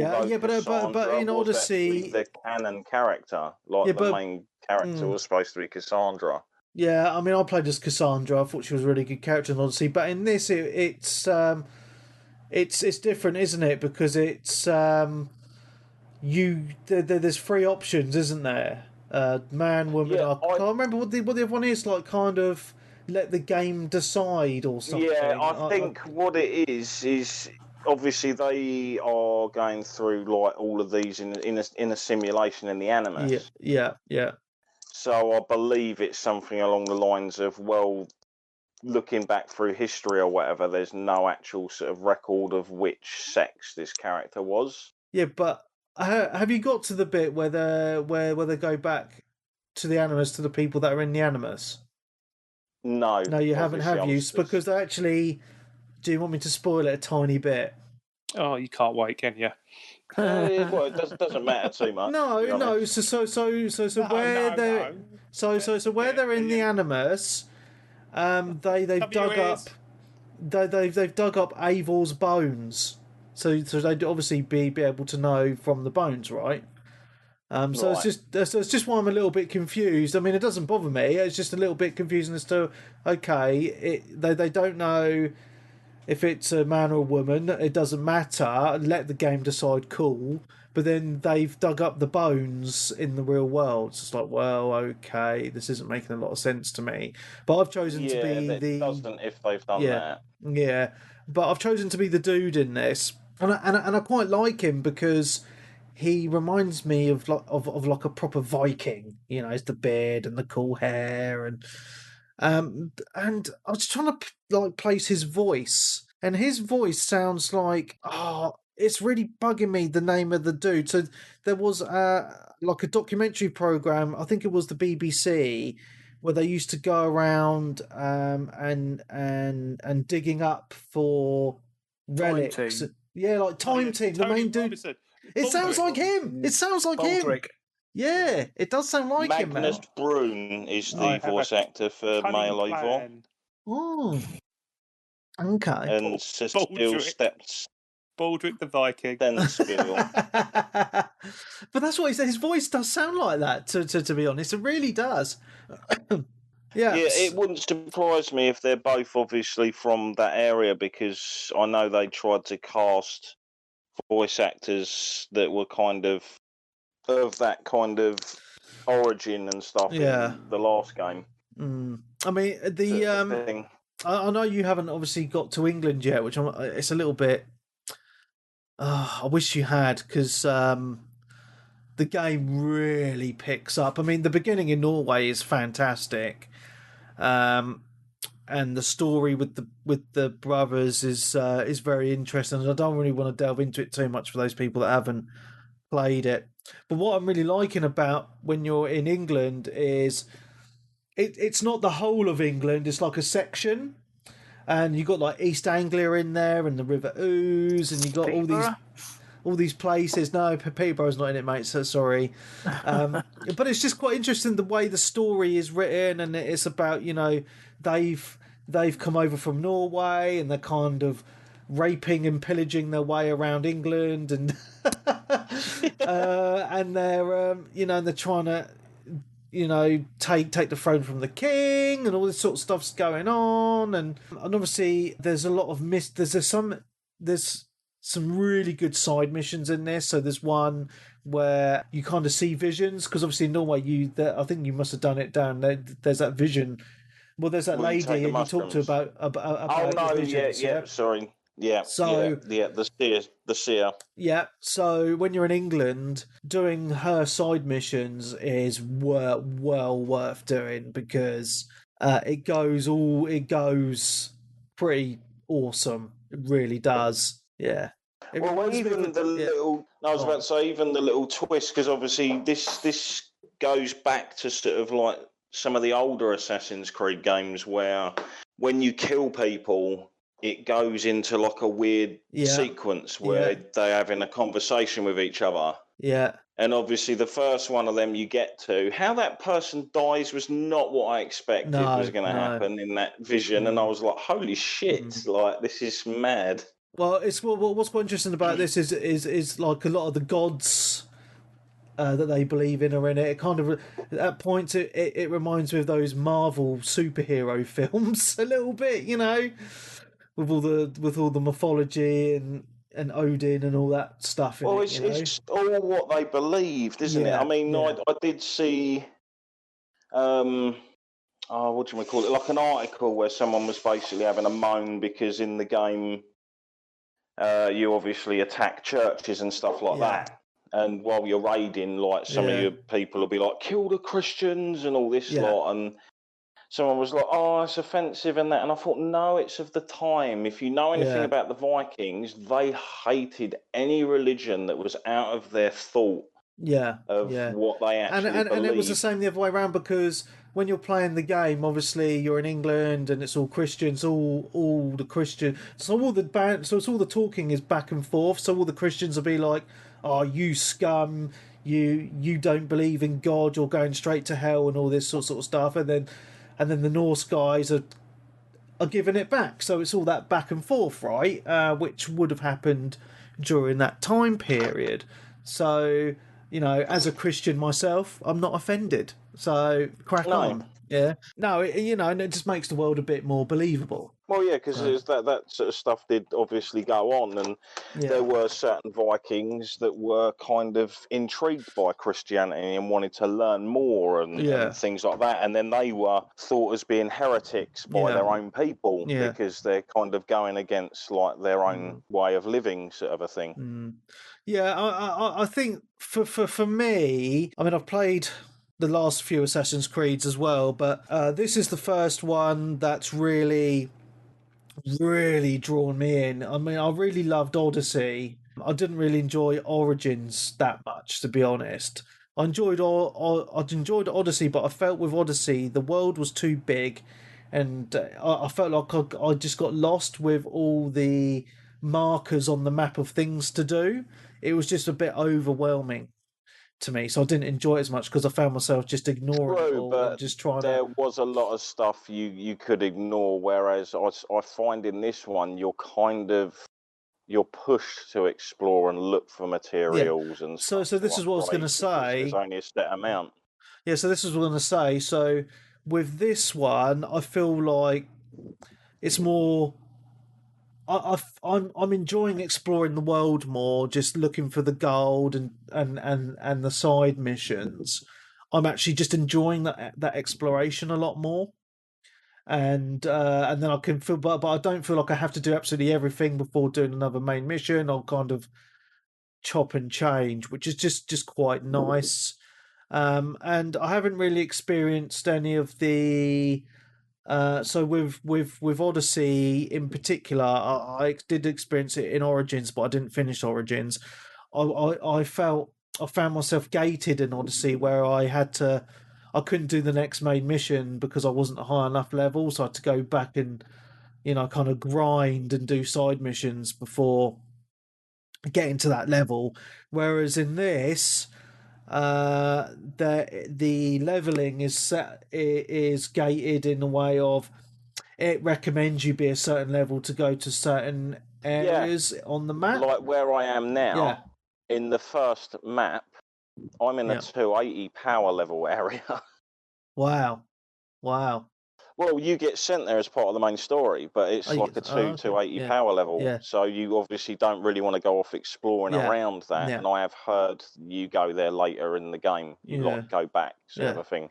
in Odyssey, the canon character, the main character was supposed to be Cassandra. Yeah, I mean, I played as Cassandra. I thought she was a really good character in Odyssey, but in this, it's different, isn't it? Because it's there's three options, isn't there? Man, woman. I can't remember what the other one is. Like, kind of let the game decide or something. Yeah, I think what it is obviously they are going through like all of these in a simulation in the Animus. Yeah. So I believe it's something along the lines of, well, looking back through history or whatever, there's no actual sort of record of which sex this character was. Yeah, but have you got to the bit where they go back to the Animus, to the people that are in the Animus? No, you haven't, have you? Because they actually. Do you want me to spoil it a tiny bit? Oh, you can't wait, can you? Well, it doesn't matter too much. No. So where they're where they're in the Animus, they've dug up they've dug up Eivor's bones. So they'd obviously be able to know from the bones, right? So right. It's just why I'm a little bit confused. I mean, it doesn't bother me. It's just a little bit confusing as to they don't know if it's a man or a woman. It doesn't matter. Let the game decide. Cool. But then they've dug up the bones in the real world. So it's like, well, okay, this isn't making a lot of sense to me. But I've chosen to be doesn't if they've done that. Yeah, but I've chosen to be the dude in this, and I quite like him because he reminds me of like a proper Viking. You know, it's the beard and the cool hair, and I was trying to place his voice, and his voice sounds like it's really bugging me, the name of the dude. So there was like a documentary program, I think it was the BBC, where they used to go around and digging up for relics. Time Team. Yeah, like Time Team, the main dude. Robinson. It sounds like him. It sounds like Baldric. him. Yeah, it does sound like him, man. Magnus Brune is the voice actor for male Eivor. Oh, okay. And Cecile Steps. Baldric the Viking. But that's what he said. His voice does sound like that. To be honest, it really does. Yeah, it wouldn't surprise me if they're both obviously from that area, because I know they tried to cast voice actors that were kind of that kind of origin and stuff in the last game. I mean, I know you haven't obviously got to England yet, which it's a little bit. I wish you had, because the game really picks up. I mean, the beginning in Norway is fantastic, and the story with the brothers is very interesting. And I don't really want to delve into it too much for those people that haven't played it. But what I'm really liking about when you're in England is it's not the whole of England. It's like a section. And you got like East Anglia in there, and the River Ouse, and you got all these places. No, Peterborough's not in it, mate. So sorry, but it's just quite interesting the way the story is written, and it's about they've come over from Norway, and they're kind of raping and pillaging their way around England, and And they're they're trying to take the throne from the king, and all this sort of stuff's going on, and obviously there's a lot of there's some really good side missions in this. So there's one where you kind of see visions, because obviously in Norway I think you must have done it down there. There's that vision. Well, there's that lady, and you talked to about oh no, visions, yeah, sorry. Yeah, so the seer. Yeah, so when you're in England, doing her side missions is well worth doing, because it goes pretty awesome. It really does. Yeah. It Well, even the little, I was about to say, even the little twist, because obviously this goes back to sort of like some of the older Assassin's Creed games, where when you kill people, it goes into like a weird sequence where they're having a conversation with each other. Yeah. And obviously the first one of them you get to, how that person dies was not what I expected was going to happen in that vision. And I was like, holy shit, like, this is mad. Well, what's quite interesting about this is like a lot of the gods that they believe in are in it. It kind of, at points, it reminds me of those Marvel superhero films a little bit, with all the mythology and Odin and all that stuff. It's all what they believed, isn't it? I mean, I did see, what do we call it? Like an article where someone was basically having a moan because in the game, you obviously attack churches and stuff like that. And while you're raiding, like some of your people will be like, kill the Christians and all this lot. And someone was like, oh, it's offensive and that. And I thought, no, it's of the time. If you know anything about the Vikings, they hated any religion that was out of their thought of what they actually believed. And it was the same the other way around, because when you're playing the game, obviously you're in England and it's all Christians, all the Christian. So all the talking is back and forth. So all the Christians will be like, oh, you scum, you don't believe in God, you're going straight to hell, and all this sort of stuff. And then the Norse guys are giving it back. So it's all that back and forth, right? Which would have happened during that time period. So, as a Christian myself, I'm not offended. So crack on. Yeah. No, and it just makes the world a bit more believable. Well, yeah, because that sort of stuff did obviously go on, and there were certain Vikings that were kind of intrigued by Christianity and wanted to learn more and things like that. And then they were thought as being heretics by their own people because they're kind of going against like their own way of living, sort of a thing. Yeah, I think for me, I mean, I've played the last few Assassin's Creeds as well, but this is the first one that's really drawn me in. I mean, I really loved Odyssey. I didn't really enjoy Origins that much, to be honest. I enjoyed Odyssey, but I felt with Odyssey the world was too big, and I felt like I just got lost with all the markers on the map of things to do. It was just a bit overwhelming to me, so I didn't enjoy it as much because I found myself just ignoring it all and just trying there was a lot of stuff you could ignore, whereas I find in this one you're pushed to explore and look for materials and stuff. So this is what I was going to say. There's only a set amount. Yeah, so this is what I was going to say. So with this one, I feel like it's more. I'm enjoying exploring the world more, just looking for the gold and the side missions. I'm actually just enjoying that exploration a lot more, and then I can feel, but I don't feel like I have to do absolutely everything before doing another main mission. I'll kind of chop and change, which is just quite nice. And I haven't really experienced any of the. So with Odyssey in particular, I did experience it in Origins, but I didn't finish Origins. I found myself gated in Odyssey, where I couldn't do the next main mission because I wasn't a high enough level, so I had to go back and kind of grind and do side missions before getting to that level. Whereas in this, the leveling is gated in a way of it recommends you be a certain level to go to certain areas on the map. Like where I am now, in the first map, I'm in a 280 power level area. Wow. Well, you get sent there as part of the main story, but it's like a 280 power level. Yeah. So you obviously don't really want to go off exploring around that. Yeah. And I have heard you go there later in the game. You like go back, sort of a thing.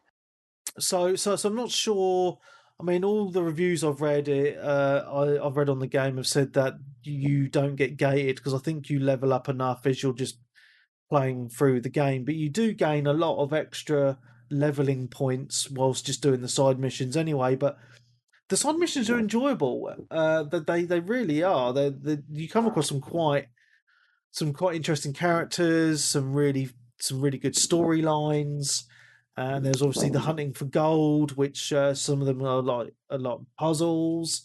So I'm not sure. I mean, all the reviews I've read, I've read on the game have said that you don't get gated because I think you level up enough as you're just playing through the game, but you do gain a lot of extra leveling points whilst just doing the side missions anyway. But the side missions are enjoyable. They really are. You come across some quite interesting characters, some really good storylines. And there's obviously the hunting for gold, which some of them are like a lot of puzzles.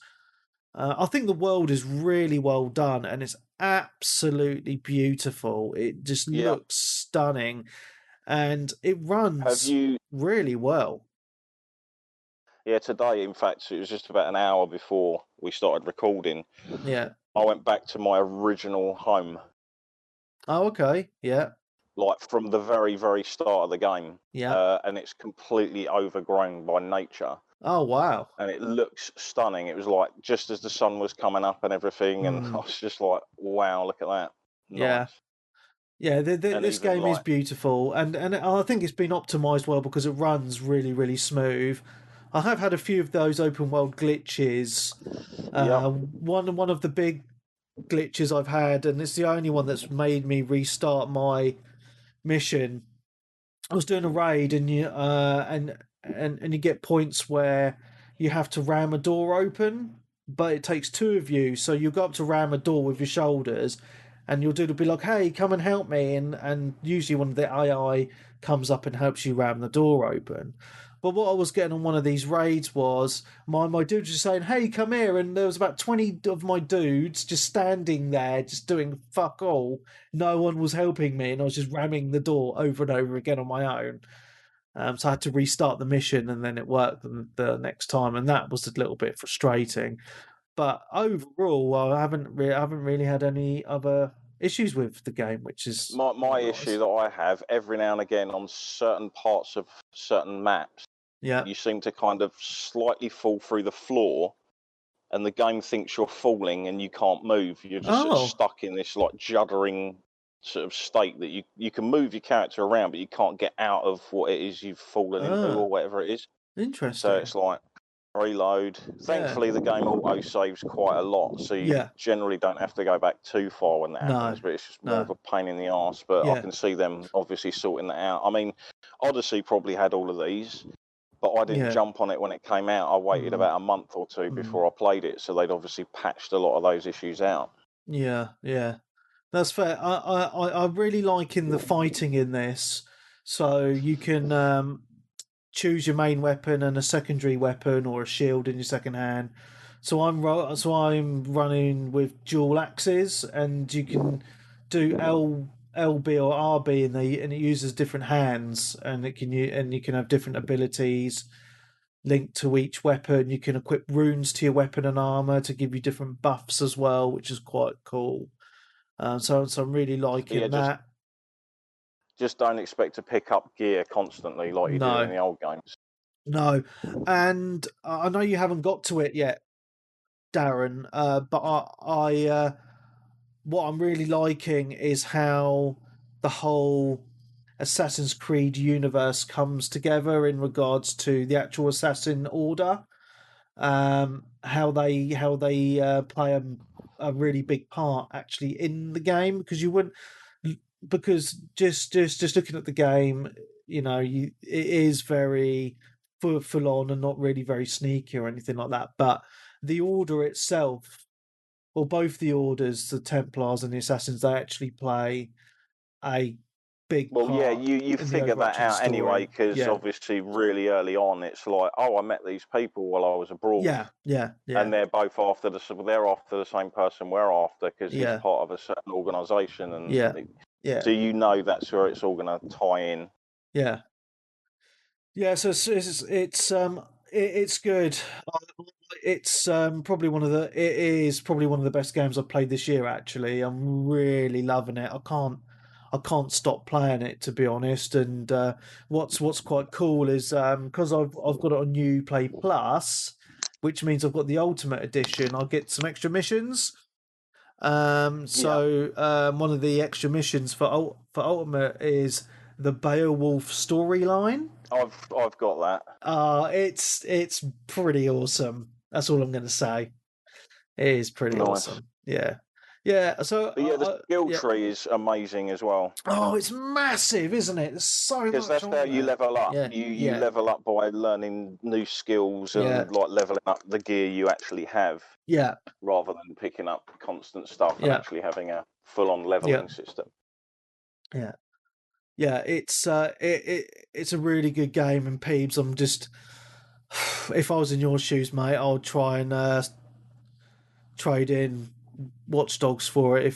I think the world is really well done and it's absolutely beautiful. It just looks stunning and it runs really well. Yeah, today, in fact, it was just about an hour before we started recording. Yeah. I went back to my original home. Oh, okay. Yeah. Like from the very, very start of the game. Yeah. And it's completely overgrown by nature. Oh, wow. And it looks stunning. It was like just as the sun was coming up and everything. And I was just like, wow, look at that. Nice. Yeah, this game is beautiful. And I think it's been optimized well because it runs really, really smooth. I have had a few of those open world glitches. One of the big glitches I've had, and it's the only one that's made me restart my mission. I was doing a raid, and you get points where you have to ram a door open, but it takes two of you, so you go up to ram a door with your shoulders, and you'll be like, "Hey, come and help me," and usually one of the AI comes up and helps you ram the door open. But what I was getting on one of these raids was my dudes just saying, "Hey, come here," and there was about 20 of my dudes just standing there, just doing fuck all. No one was helping me, and I was just ramming the door over and over again on my own. So I had to restart the mission, and then it worked the next time, and that was a little bit frustrating. But overall, I haven't really had any other issues with the game, which is my issue that I have every now and again on certain parts of certain maps. Yeah, you seem to kind of slightly fall through the floor, and the game thinks you're falling and you can't move. You're just sort of stuck in this like juddering sort of state that you can move your character around, but you can't get out of what it is you've fallen into or whatever it is. Interesting. So it's like reload. Thankfully, the game auto saves quite a lot, so you generally don't have to go back too far when that happens. But it's just more of a pain in the arse. But I can see them obviously sorting that out. I mean, Odyssey probably had all of these, but I didn't jump on it when it came out. I waited about a month or two before I played it, so they'd obviously patched a lot of those issues out. Yeah, that's fair. I really like in the fighting in this, so you can choose your main weapon and a secondary weapon or a shield in your second hand. So I'm running with dual axes, and you can do LB or RB, and it uses different hands, and you can have different abilities linked to each weapon. You can equip runes to your weapon and armor to give you different buffs as well, which is quite cool. So I'm really liking that. Just don't expect to pick up gear constantly like you did in the old games. No, and I know you haven't got to it yet, Darren. But I what I'm really liking is how the whole Assassin's Creed universe comes together in regards to the actual Assassin Order. How they play a really big part actually in the game, because you wouldn't, because just looking at the game, it is very full on and not really very sneaky or anything like that. But the Order itself, or both the Orders, the Templars and the Assassins, they actually play a big part. Well, yeah, you figure that out story. anyway, because obviously really early on it's like, oh, I met these people while I was abroad. Yeah. And they're both after the same person we're after, because he's part of a certain organisation, and so that's where it's all going to tie in. Yeah. So it's good. It's probably one of the best games I've played this year. Actually, I'm really loving it. I I can't stop playing it, to be honest. And what's quite cool is because I've got it on Uplay Plus, which means I've got the Ultimate Edition. I get some extra missions. One of the extra missions for Ultimate is the Beowulf storyline. I've got that. It's pretty awesome. That's all I'm going to say. It is pretty awesome. Yeah. So the skill tree is amazing as well. Oh, it's massive, isn't it? There's so much. Because that's how you level up. Yeah. You level up by learning new skills and like leveling up the gear you actually have. Yeah. Rather than picking up constant stuff and actually having a full-on leveling system. Yeah. Yeah, it's it's a really good game, and Peebs, I'm just, if I was in your shoes, mate, I'll try and trade in Watch Dogs for it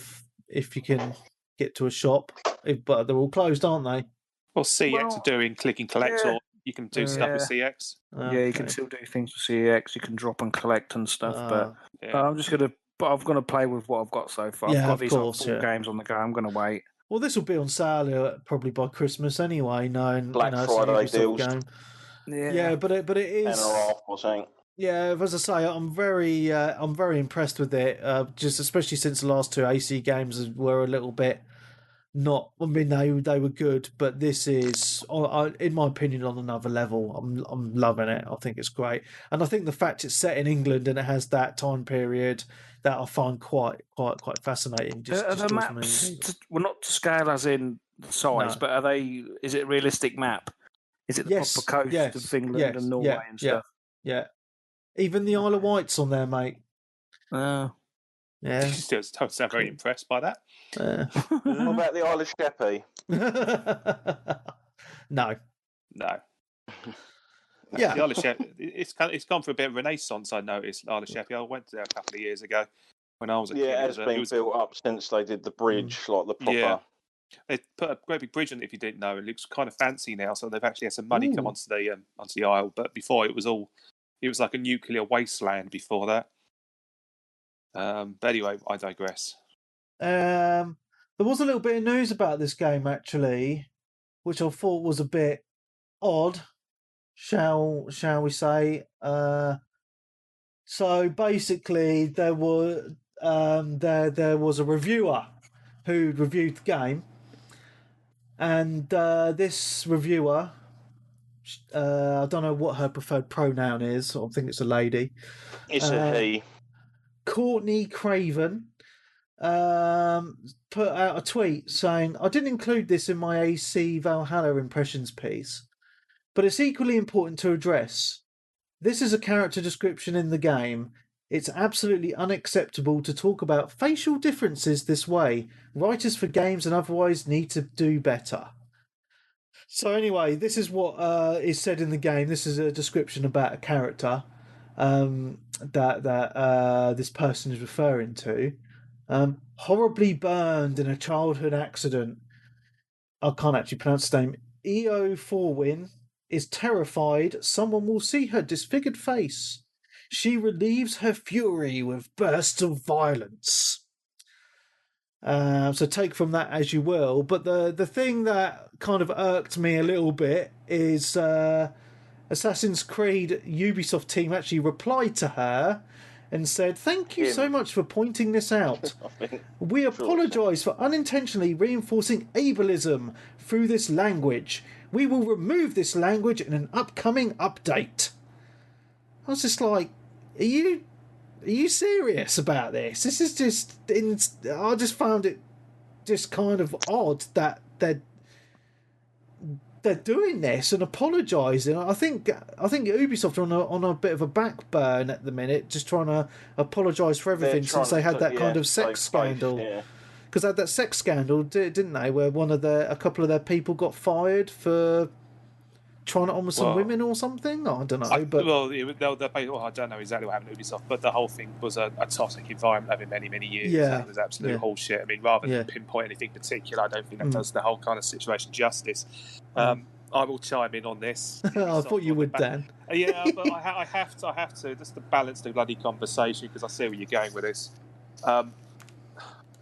if you can get to a shop. But they're all closed, aren't they? Well, CX are doing click and collect, or you can do stuff with CX. Yeah, you can still do things with CX. You can drop and collect and stuff. But I'm just gonna. But I'm gonna play with what I've got so far. Yeah, I've got of these course, four games on the go. I'm gonna wait. Well, this will be on sale probably by Christmas anyway. Knowing Black Friday deals. Game. Yeah, but it is. 10 or half or something. Yeah, as I say, I'm very impressed with it. Just especially since the last two AC games were a little bit not. I mean, they were good, but this is, in my opinion, on another level. I'm loving it. I think it's great, and I think the fact it's set in England and it has that time period that I find quite fascinating. Are the maps well, not to scale as in size, but are they? Is it a realistic map? Is it the proper coast of England and Norway and stuff? Yeah. Even the Isle of Wight's on there, mate. Yeah. Still don't sound very impressed by that. What about the Isle of Sheppey? No. Yeah. The Isle of Sheppey, it's gone for a bit of renaissance, I noticed, Isle of Sheppey. I went there a couple of years ago when I was a kid. Yeah, it has been built up since they did the bridge, like the proper... Yeah. They put a great big bridge on it, if you didn't know. It looks kind of fancy now, so they've actually had some money come onto the isle. But before, it was like a nuclear wasteland before that. But anyway, I digress. There was a little bit of news about this game, actually, which I thought was a bit odd, shall we say. So basically, there was a reviewer who reviewed the game, and this reviewer, I don't know what her preferred pronoun is. I think it's a lady. It's a he. Courtney Craven put out a tweet saying, "I didn't include this in my AC Valhalla impressions piece, but it's equally important to address. This is a character description in the game. It's absolutely unacceptable to talk about facial differences this way. Writers for games and otherwise need to do better." So anyway, this is what is said in the game. This is a description about a character that this person is referring to. Horribly burned in a childhood accident. I can't actually pronounce the name. EO Forwin is terrified someone will see her disfigured face. She relieves her fury with bursts of violence. So take from that as you will. But the thing that kind of irked me a little bit is Assassin's Creed Ubisoft team actually replied to her and said, "Thank you so much for pointing this out. We apologise for unintentionally reinforcing ableism through this language. We will remove this language in an upcoming update." I was just like, are you serious about this? This is just... I just found it just kind of odd that they're doing this and apologising. I think Ubisoft are on a bit of a back burn at the minute, just trying to apologise for everything since they had that kind of sex scandal. Because they had that sex scandal, didn't they? Where a couple of their people got fired for trying it on with some women or something. I don't know. I don't know exactly what happened to Ubisoft, but the whole thing was a toxic environment over many years. Yeah. It was absolute bullshit. I mean, rather than pinpoint anything particular, I don't think that does the whole kind of situation justice. I will chime in on this. I thought you would, Dan. Yeah, but I have to. Just to balance the bloody conversation, because I see where you're going with this.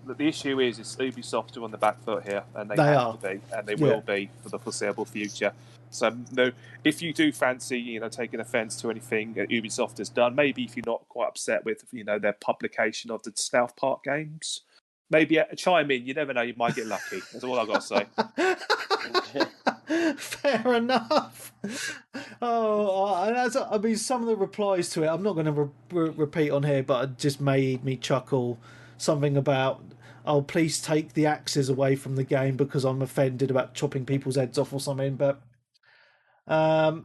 the issue is Ubisoft are on the back foot here, and they are. have to be, and they will be for the foreseeable future. So, no, if you do fancy, taking offence to anything that Ubisoft has done, maybe if you're not quite upset with, their publication of the South Park games, maybe chime in. You never know; you might get lucky. That's all I've got to say. Fair enough. I mean, some of the replies to it, I'm not going to repeat on here, but it just made me chuckle. Something about, oh, please take the axes away from the game because I'm offended about chopping people's heads off or something. But I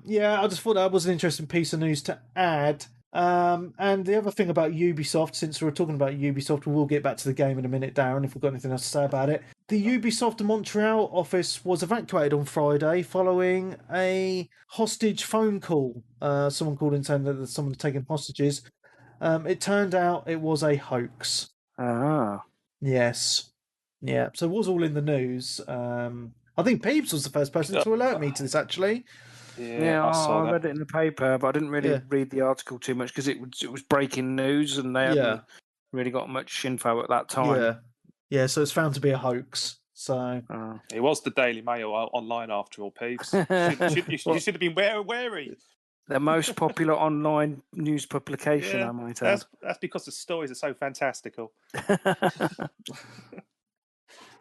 just thought that was an interesting piece of news to add. And the other thing about Ubisoft, since we're talking about Ubisoft, we'll get back to the game in a minute, Darren, if we've got anything else to say about it. The Ubisoft Montreal office was evacuated on Friday following a hostage phone call. Someone called in saying that someone had taken hostages. It turned out it was a hoax. Ah. Yes. Yeah, so it was all in the news. I think Peeps was the first person to alert me to this, actually. Yeah, I read it in the paper, but I didn't really read the article too much because it was breaking news and they hadn't really got much info at that time. Yeah. So it's found to be a hoax. So it was the Daily Mail online after all, Peeps. You should have been wary. The most popular online news publication, I might add. That's because the stories are so fantastical.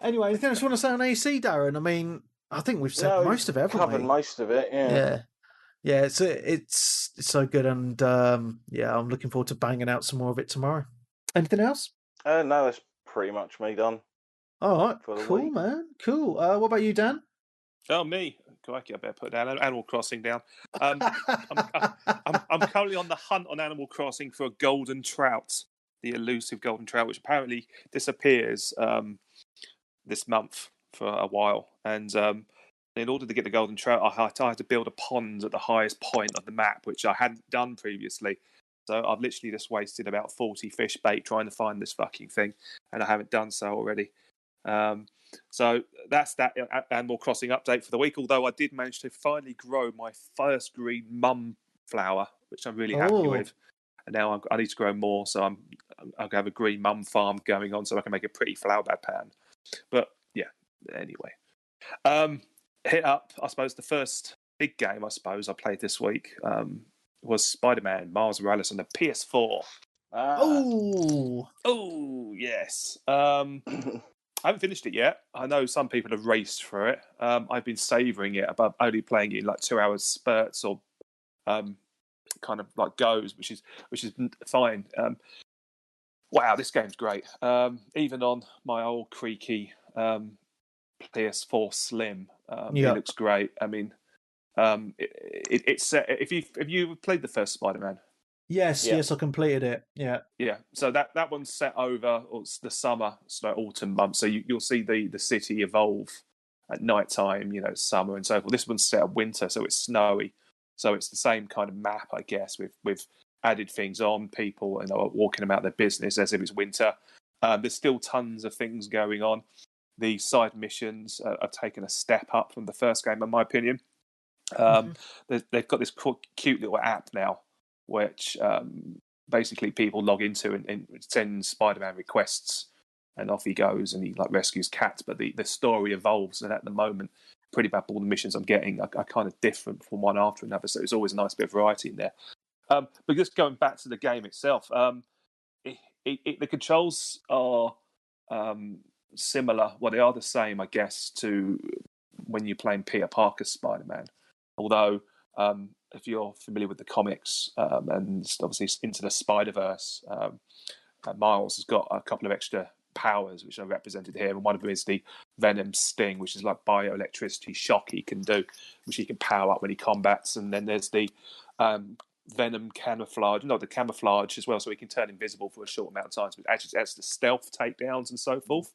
Anyway, anything else you want to say on AC, Darren? I mean, I think we've said most of it, haven't we? Covered most of it, yeah. It's so good, and I'm looking forward to banging out some more of it tomorrow. Anything else? No, that's pretty much me done. All right, cool, man, cool. What about you, Dan? Oh, me. Crikey, I better put down Animal Crossing down. I'm currently on the hunt on Animal Crossing for a golden trout, the elusive golden trout, which apparently disappears this month for a while. And in order to get the golden trout, I had to build a pond at the highest point of the map, which I hadn't done previously. So I've literally just wasted about 40 fish bait trying to find this fucking thing, and I haven't done so already. So that's that Animal Crossing update for the week, although I did manage to finally grow my first green mum flower, which I'm really happy with. And now I need to grow more, so I'll have a green mum farm going on so I can make a pretty flower bed pattern. But yeah, anyway. Hit up, I suppose, the first big game I played this week was Spider-Man Miles Morales on the PS4. Oh, yes. I haven't finished it yet. I know some people have raced for it. I've been savouring it, but only playing it in like 2 hours spurts or kind of like goes, which is fine. Wow, this game's great. Even on my old creaky PS4 Slim, it looks great. I mean, it's if you played the first Spider-Man. Yes, I completed it. Yeah. So that one's set over the summer, autumn months. So you'll see the city evolve at night time, summer and so forth. This one's set at winter, so it's snowy. So it's the same kind of map, I guess, with added things on. People walking about their business as if it's winter. There's still tons of things going on. The side missions have taken a step up from the first game, in my opinion. They've got this cute little app now, which basically people log into and send Spider-Man requests, and off he goes and he rescues cats. But the story evolves, and at the moment, pretty much all the missions I'm getting are kind of different from one after another. So it's always a nice bit of variety in there. But just going back to the game itself, the controls are similar. Well, they are the same, I guess, to when you're playing Peter Parker's Spider-Man. Although, if you're familiar with the comics and obviously into the Spider-Verse, Miles has got a couple of extra powers which are represented here, and one of them is the Venom Sting, which is like bioelectricity shock he can do, which he can power up when he combats. And then there's the Venom camouflage, the camouflage as well, so he can turn invisible for a short amount of time. So it actually adds the stealth takedowns and so forth.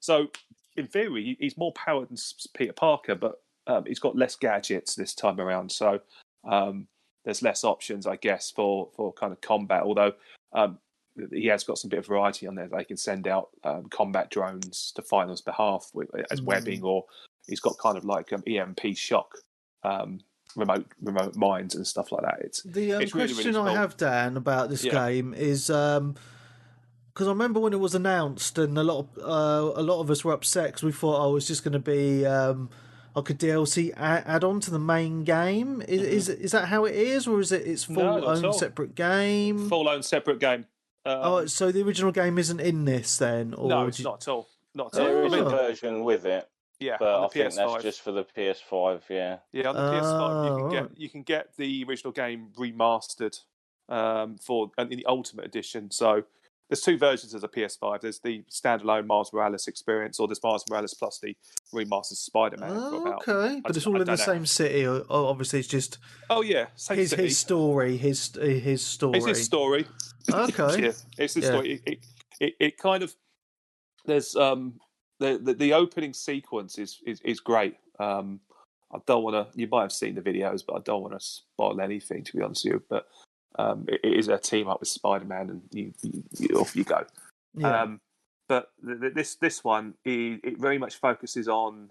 So in theory, he's more powered than Peter Parker, but he's got less gadgets this time around. So there's less options, I guess, for kind of combat. Although he has got some bit of variety on there. They can send out combat drones to fight on his behalf as webbing, or he's got kind of like EMP shock. Remote mines and stuff like that. It's question really, really I have, Dan, about this game is because I remember when it was announced, and a lot of us were upset because we thought, oh, it's just going to be like a DLC add-on to the main game. Is that how it is, or is it's No, full not at own all. separate game? Full own separate game. So the original game isn't in this then? Or No, it's not at all. Not at all. There is I a mean, version with it, yeah, but on the I think that's PS5. just for the PS5. Yeah. Yeah, on the PS5 right. you can get the original game remastered for in the Ultimate Edition. So there's two versions of the PS5. There's the standalone Miles Morales experience, or there's Miles Morales plus the remastered Spider-Man. Okay, but it's all in the same city. Or obviously, it's just same city. His story. His story. It's his story. Okay, yeah, it's his story. It kind of there's the opening sequence is great. I don't want to. You might have seen the videos, but I don't want to spoil anything, to be honest with you. But it is a team up with Spider-Man, and you off you go. Yeah. But this one, it very much focuses on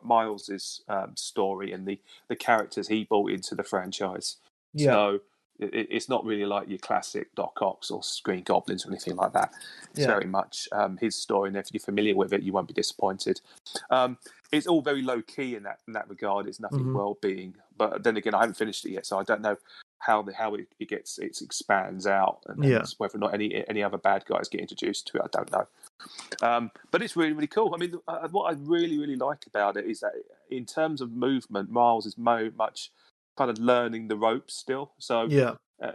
Miles's story and the characters he brought into the franchise. Yeah. So it's not really like your classic Doc Ock or Green Goblins or anything like that. It's very much his story, and if you're familiar with it, you won't be disappointed. It's all very low key in that regard. It's nothing well-being, but then again, I haven't finished it yet, so I don't know how it expands out, and whether or not any other bad guys get introduced to it, I don't know. But it's really, really cool. I mean, what I really, really like about it is that in terms of movement, Miles is very much kind of learning the ropes still. So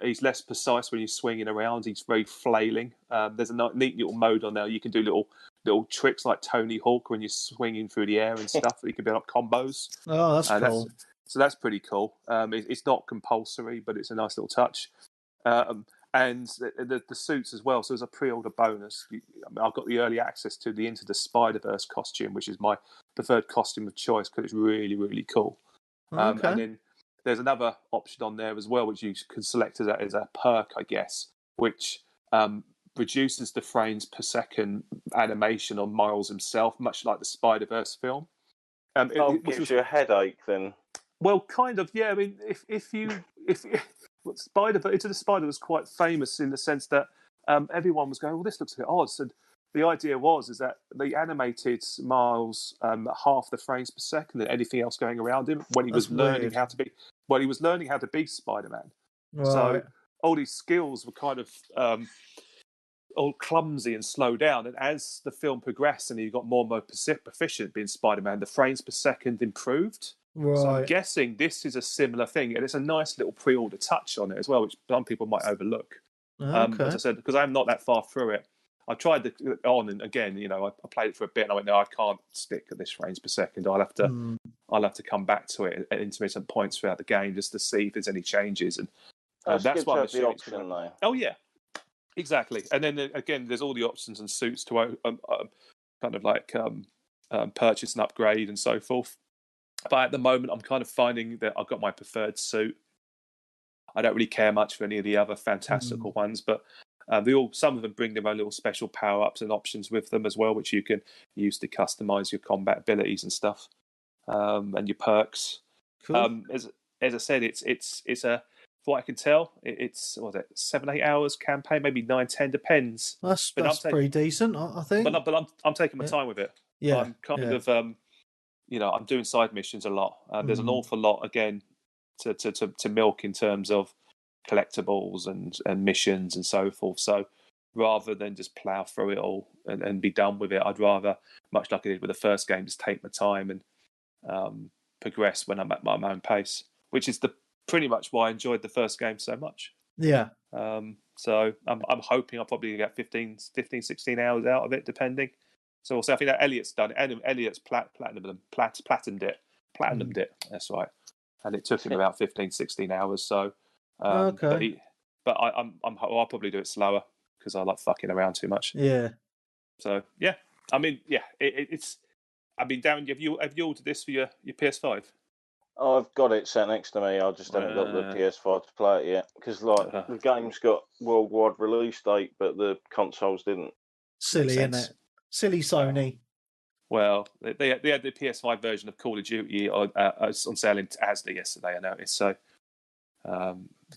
he's less precise when he's swinging around. He's very flailing. There's a neat little mode on there. You can do little tricks like Tony Hawk when you're swinging through the air and stuff. You can build up combos. Oh, that's cool. So that's pretty cool. It's not compulsory, but it's a nice little touch. And the suits as well. So as a pre-order bonus, I've got the early access to the Into the Spider-Verse costume, which is my preferred costume of choice because it's really, really cool. And then there's another option on there as well, which you can select as a perk, I guess, which reduces the frames per second animation on Miles himself, much like the Spider-Verse film. It gives you a headache then. Well, kind of, yeah. I mean, if Into the Spider was quite famous in the sense that everyone was going, well, this looks a bit odd. So the idea is that they animated Miles half the frames per second than anything else going around him when he was learning how to be. Well, he was learning how to be Spider-Man. Right. So all these skills were kind of all clumsy and slowed down. And as the film progressed and he got more and more proficient being Spider-Man, the frames per second improved. Right. So I'm guessing this is a similar thing, and it's a nice little pre-order touch on it as well, which some people might overlook. As I said, because I'm not that far through it. I tried it on, and again, I played it for a bit, and I went, no, I can't stick at this frames per second. I'll have to come back to it at intermittent points throughout the game just to see if there's any changes. And that's why the option, though. Oh yeah, exactly. And then again, there's all the options and suits to kind of like purchase and upgrade and so forth. But at the moment, I'm kind of finding that I've got my preferred suit. I don't really care much for any of the other fantastical ones, but some of them bring their own little special power-ups and options with them as well, which you can use to customize your combat abilities and stuff, and your perks. Cool. As I said, it's a, from what I can tell, it's 7-8 hours campaign, maybe 9-10, depends. That's pretty decent, I think. But I'm taking my time with it. Yeah, I'm kind of I'm doing side missions a lot. There's an awful lot again to milk in terms of collectibles and missions and so forth. So rather than just plough through it all and be done with it, I'd rather, much like I did with the first game, just take my time and progress when I'm at my own pace, which is pretty much why I enjoyed the first game so much. Yeah. So I'm hoping I'll probably get 15, 16 hours out of it, depending. So I think that Elliot's done it. Elliot's platinumed it. That's right. And it took him about 15, 16 hours. So, okay. But I'll probably do it slower because I like fucking around too much. Yeah. So yeah, I mean, yeah, it's. I mean, Darren, have you ordered this for your PS5? Oh, I've got it sat next to me. I just haven't got the PS5 to play it yet because the game's got worldwide release date, but the consoles didn't. Silly, isn't it? Silly Sony. Well, they had the PS5 version of Call of Duty on sale in Asda yesterday, I noticed. So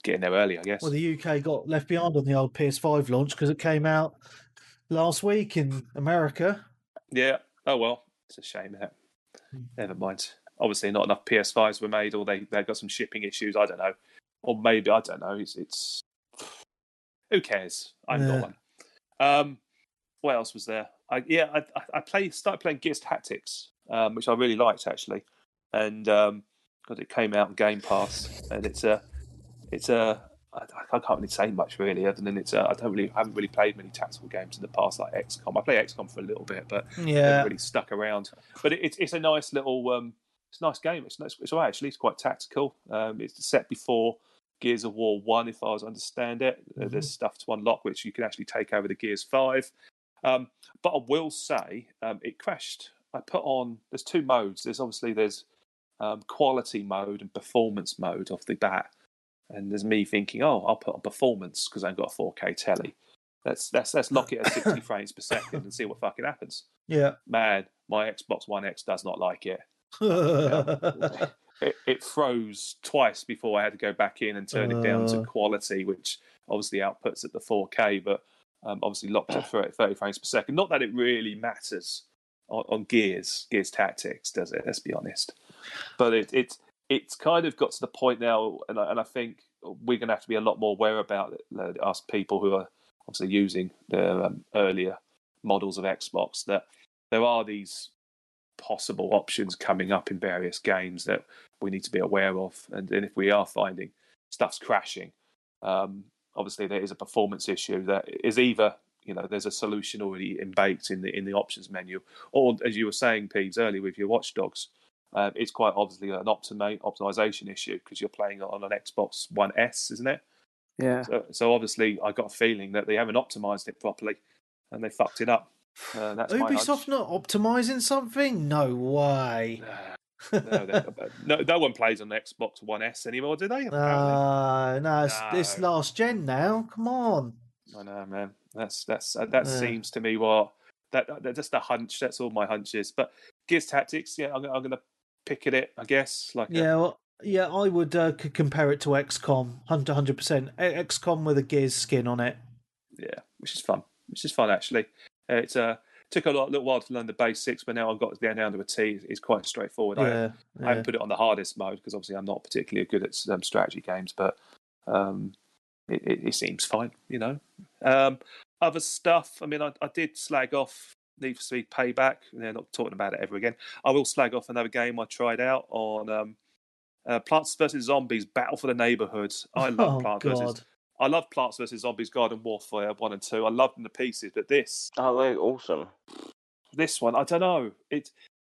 getting there early, I guess. Well, the UK got left behind on the old PS5 launch because it came out last week in America. Yeah. Oh well, it's a shame that. Never mind. Obviously, not enough PS5s were made, or they got some shipping issues. I don't know, or maybe I don't know. It's who cares? I've got one. What else was there? I started playing Gears Tactics, which I really liked actually, and because it came out on Game Pass, and it's a I can't really say much really, other than I haven't really played many tactical games in the past like XCOM. I played XCOM for a little bit, but never really stuck around. But it's a nice little it's a nice game. It's all right actually. It's quite tactical. It's set before Gears of War 1, if I understand it. Mm-hmm. There's stuff to unlock which you can actually take over the Gears 5. But I will say it crashed. I put on. There's two modes. There's quality mode and performance mode off the bat. And there's me thinking, I'll put on performance because I've got a 4K telly. Let's lock it at 60 frames per second and see what fucking happens. Yeah, man, my Xbox One X does not like it. It froze twice before I had to go back in and turn it down to quality, which obviously outputs at the 4K, but obviously locked at 30 frames per second. Not that it really matters on Gears Tactics, does it? Let's be honest. But it's kind of got to the point now, and I think we're going to have to be a lot more aware about it, us people who are obviously using the earlier models of Xbox, that there are these possible options coming up in various games that we need to be aware of. And if we are finding stuff's crashing, obviously there is a performance issue that is either, there's a solution already baked in the options menu, or as you were saying, Peeves, earlier with your Watch Dogs, it's quite obviously an optimization issue because you're playing on an Xbox One S, isn't it? Yeah. So obviously, I got a feeling that they haven't optimized it properly, and they fucked it up. That's Ubisoft not optimizing something? No way. No one plays on the Xbox One S anymore, do they? No, it's last gen now. Come on. I know, man. That seems to me that's just a hunch. That's all my hunches. But Gears Tactics, I'm going to pick at it, I guess. I would compare it to XCOM, 100%. XCOM with a Gears skin on it. Yeah, which is fun actually. It's took a little while to learn the basics, but now I've got down to a T. It's quite straightforward. I haven't put it on the hardest mode because obviously I'm not particularly good at strategy games, but it seems fine, Other stuff, I mean, I did slag off Need for Speed Payback. They're not talking about it ever again. I will slag off another game I tried out on Plants vs. Zombies Battle for the Neighborhoods. I love Plants vs. Zombies Garden Warfare 1 and 2. I love them to pieces, but this... Oh, they're awesome. This one, I don't know.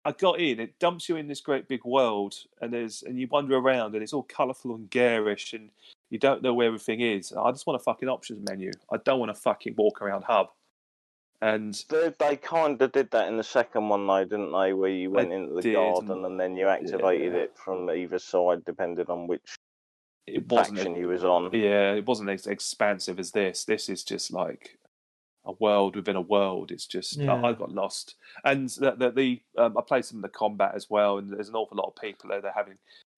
I got in, it dumps you in this great big world, and you wander around, and it's all colourful and garish, and you don't know where everything is. I just want a fucking options menu. I don't want to fucking walk around hub. And they kind of did that in the second one, though, didn't they? Where you went into the garden and then you activated it from either side, depending on which faction you was on. Yeah, it wasn't as expansive as this. This is just like a world within a world. It's just I got lost, and I played some of the combat as well, and there's an awful lot of people there. They're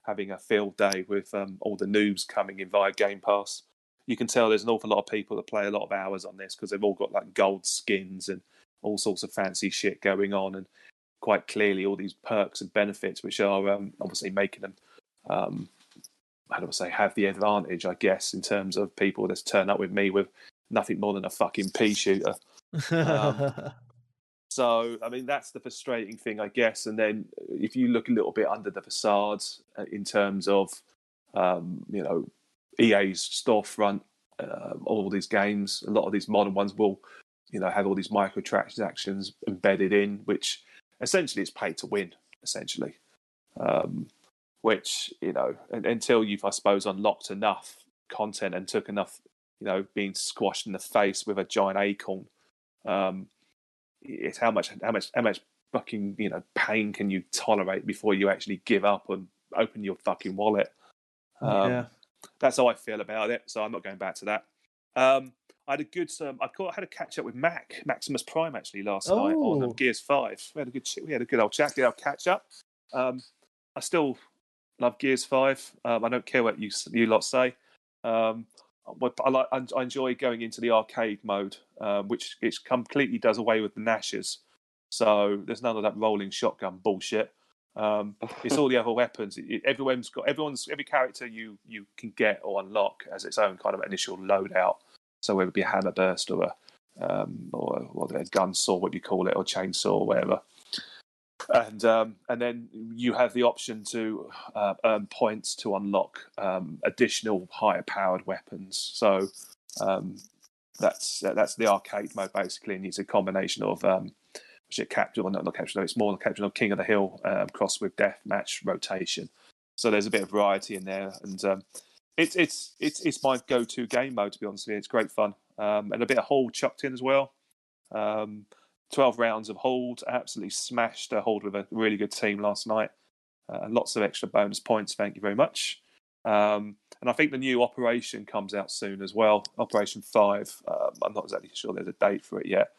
having a field day with all the noobs coming in via Game Pass. You can tell there's an awful lot of people that play a lot of hours on this because they've all got like gold skins and all sorts of fancy shit going on, and quite clearly all these perks and benefits which are obviously making them have the advantage, I guess, in terms of people that turn up with me with nothing more than a fucking pea shooter. So, I mean, that's the frustrating thing, I guess. And then if you look a little bit under the facades in terms of, EA's storefront, all these games, a lot of these modern ones will, have all these microtransactions embedded in, which essentially is pay to win, essentially. Which, until you've, I suppose, unlocked enough content and took enough, being squashed in the face with a giant acorn, it's how much fucking, pain can you tolerate before you actually give up and open your fucking wallet. That's how I feel about it, so I'm not going back to that. I had I had a catch up with Maximus Prime actually last night on Gears 5. We had a good old chat, good old catch up. I still love Gears 5. I don't care what you lot say. I enjoy going into the arcade mode, which it completely does away with the Nashers. So there's none of that rolling shotgun bullshit. It's all the other weapons. Every character you can get or unlock has its own kind of initial loadout. So whether it be a hammer burst or a gun saw, what you call it, or chainsaw, or whatever. And then you have the option to earn points to unlock additional higher powered weapons. So that's the arcade mode basically, and it's a combination of capture or not capture. No, it's more the capture of King of the Hill crossed with deathmatch rotation. So there's a bit of variety in there, and it's my go-to game mode, to be honest with you. It's great fun, and a bit of hold chucked in as well. 12 rounds of hold, absolutely smashed a hold with a really good team last night. Lots of extra bonus points, thank you very much. And I think the new Operation comes out soon as well, Operation 5. I'm not exactly sure there's a date for it yet,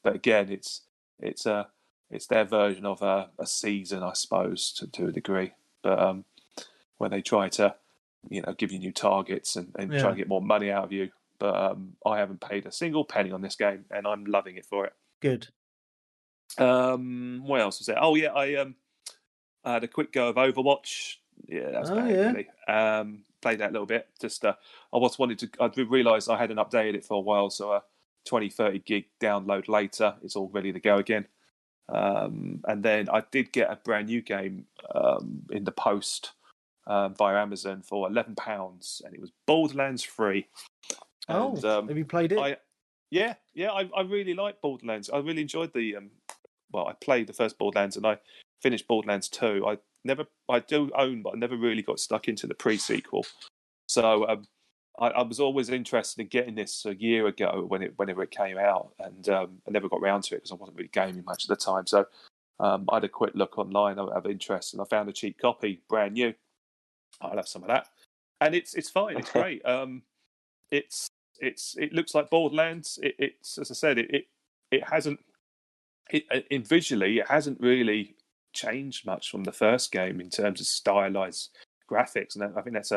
but again, it's their version of a season, I suppose, to a degree. But where they try to, give you new targets and try to get more money out of you. But I haven't paid a single penny on this game, and I'm loving it for it. Good. What else was there? Oh yeah, I had a quick go of Overwatch. Yeah, that was bad. Really. Played that a little bit. Just I realised I hadn't updated it for a while, so 20-30 gig download later, it's all ready to go again. And then I did get a brand new game in the post via Amazon for £11, and it was Borderlands 3. And, have you played it? I really like Borderlands. I really enjoyed I played the first Borderlands, and I finished Borderlands 2. I do own, but I never really got stuck into the pre-sequel. So I was always interested in getting this a year ago whenever it came out, and I never got around to it because I wasn't really gaming much at the time. So I had a quick look online of interest, and I found a cheap copy, brand new. I'll have some of that, and it's fine. It's great. It looks like Borderlands. It's as I said, it hasn't. Visually, it hasn't really changed much from the first game in terms of stylized graphics, and I think that's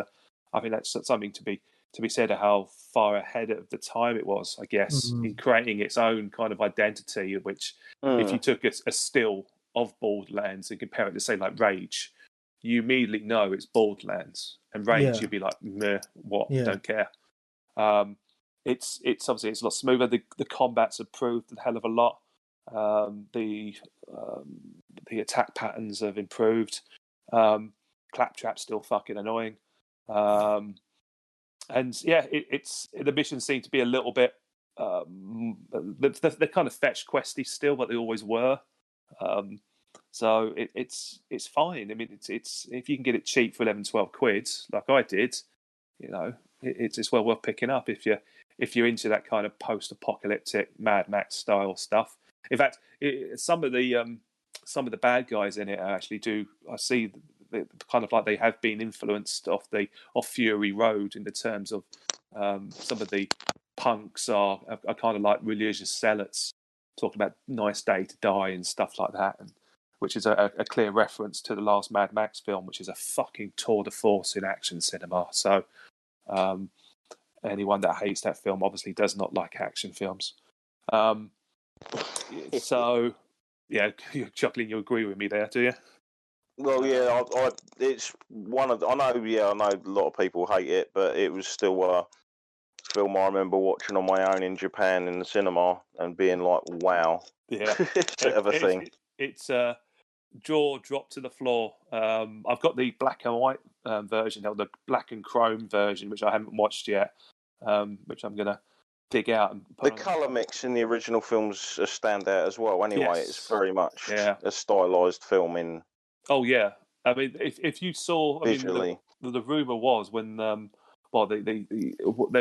something to be said of how far ahead of the time it was, I guess, in creating its own kind of identity. Which, if you took a still of Borderlands and compare it to say like Rage, you immediately know it's Borderlands, and Rage you'd be like, meh, what? Don't care. It's obviously it's a lot smoother. The combat's improved a hell of a lot. The attack patterns have improved. Claptrap's still fucking annoying. And yeah, the missions seem to be a little bit they're kind of fetch questy still, but they always were. So it's fine. I mean, it's if you can get it cheap for 11-12 quid, like I did, it's well worth picking up if you're into that kind of post-apocalyptic Mad Max style stuff. In fact, some of the bad guys in it actually do. I see kind of like they have been influenced off Fury Road in the terms of some of the punks are kind of like religious zealots talking about nice day to die and stuff like that, and which is a clear reference to the last Mad Max film, which is a fucking tour de force in action cinema. So anyone that hates that film obviously does not like action films. So, yeah, you're chuckling. You agree with me there, do you? Well, yeah, it's one of. I know a lot of people hate it, but it was still a film I remember watching on my own in Japan in the cinema and being like, "Wow, yeah, bit of a thing." It's jaw dropped to the floor. I've got the black and white version, or the black and chrome version, which I haven't watched yet, which I'm gonna dig out. And the colour mix in the original films a standout as well. Anyway, Yes. It's very much a stylised film in. Oh yeah, I mean, if you saw, visually, the rumor was when there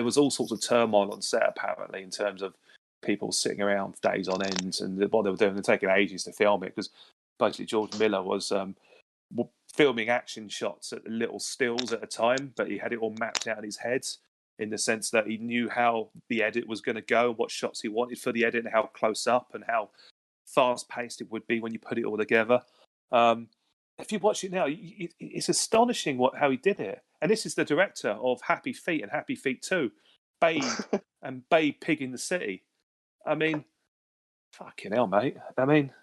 was all sorts of turmoil on set apparently in terms of people sitting around days on end, and what they were doing, they're taking ages to film it because basically George Miller was filming action shots at little stills at a time, but he had it all mapped out in his head in the sense that he knew how the edit was going to go, what shots he wanted for the edit, and how close up and how fast paced it would be when you put it all together. If you watch it now, it's astonishing how he did it. And this is the director of Happy Feet and Happy Feet 2. Babe and Babe Pig in the City. I mean, fucking hell, mate. I mean,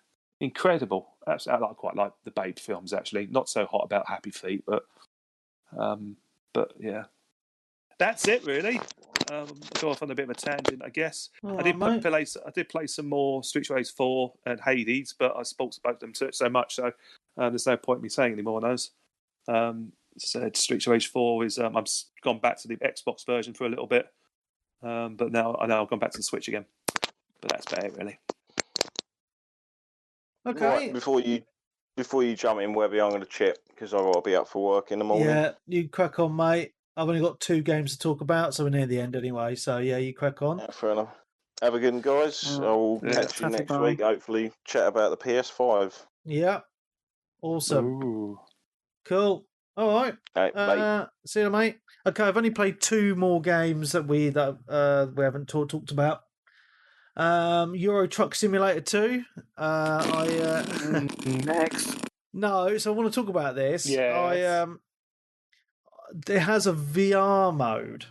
incredible. Absolutely, I quite like the Babe films, actually. Not so hot about Happy Feet, but yeah. That's it, really. I'll go off on a bit of a tangent, I guess. I did play some more Street Race 4 and Hades, but I sports about them so much, so there's no point in me saying any more on those. Said Street Race 4 is I've gone back to the Xbox version for a little bit, but now I've gone back to the Switch again. But that's about it, really. Okay. Right, before you jump in, Webby, I'm going to chip because I've got to be up for work in the morning. Yeah, you crack on, mate. I've only got 2 games to talk about, so we're near the end anyway. So, yeah, you crack on. Yeah, fair enough. Have a good one, guys. I'll catch you next week. Hopefully, chat about the PS5. Yeah. Awesome. Ooh. Cool. All right. Mate. See you, mate. Okay, I've only played 2 more games that we haven't talked about. Euro Truck Simulator 2. Next. No, so I want to talk about this. Yes. It has a VR mode.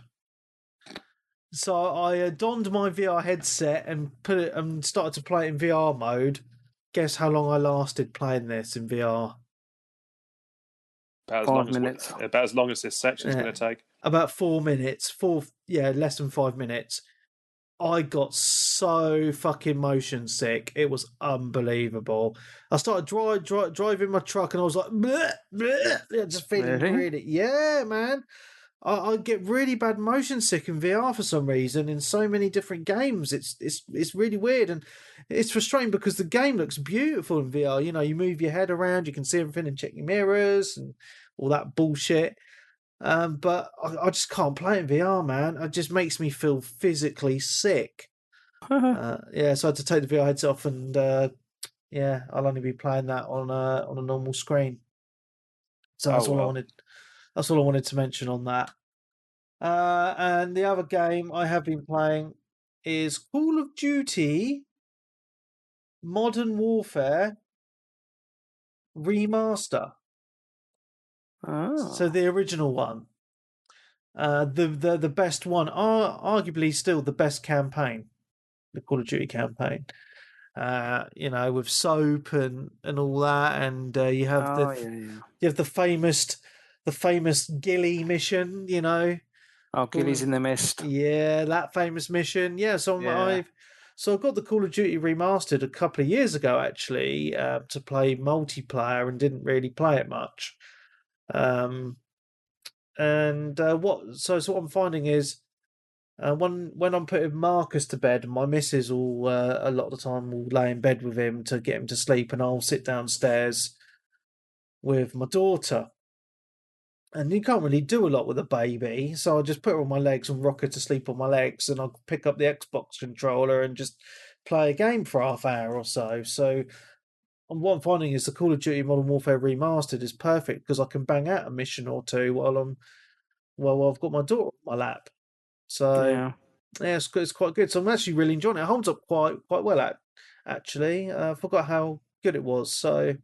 So I donned my VR headset and put it and started to play it in VR mode. Guess how long I lasted playing this in VR? About 5 minutes. About as long as this section's going to take. About 4 minutes. Less than 5 minutes. I got so fucking motion sick. It was unbelievable. I started driving my truck and I was like, bleh, bleh, just feeling really, yeah, man. I get really bad motion sick in VR for some reason in so many different games. It's really weird, and it's frustrating because the game looks beautiful in VR. You know, you move your head around, you can see everything and check your mirrors and all that bullshit. But I just can't play it in VR, man. It just makes me feel physically sick. So I had to take the VR heads off, and I'll only be playing that on a normal screen. So that's all I wanted. That's all I wanted to mention on that. And the other game I have been playing is Call of Duty Modern Warfare Remaster. So the original one, the best one, arguably still the best campaign, the Call of Duty campaign. With soap and all that, and you have you have the famous Gilly mission. You know, Gilly's in the Mist. Yeah, that famous mission. Yeah, so I got the Call of Duty remastered a couple of years ago, actually, to play multiplayer, and didn't really play it much. What I'm finding is when I'm putting Marcus to bed, my missus will a lot of the time will lay in bed with him to get him to sleep, and I'll sit downstairs with my daughter. And you can't really do a lot with a baby, so I just put her on my legs and rock her to sleep on my legs, and I'll pick up the Xbox controller and just play a game for half hour or so. So what I'm finding is the Call of Duty Modern Warfare Remastered is perfect because I can bang out a mission or two while I've got my daughter on my lap. So it's quite good. So I'm actually really enjoying it. It holds up quite well, actually. I forgot how good it was. So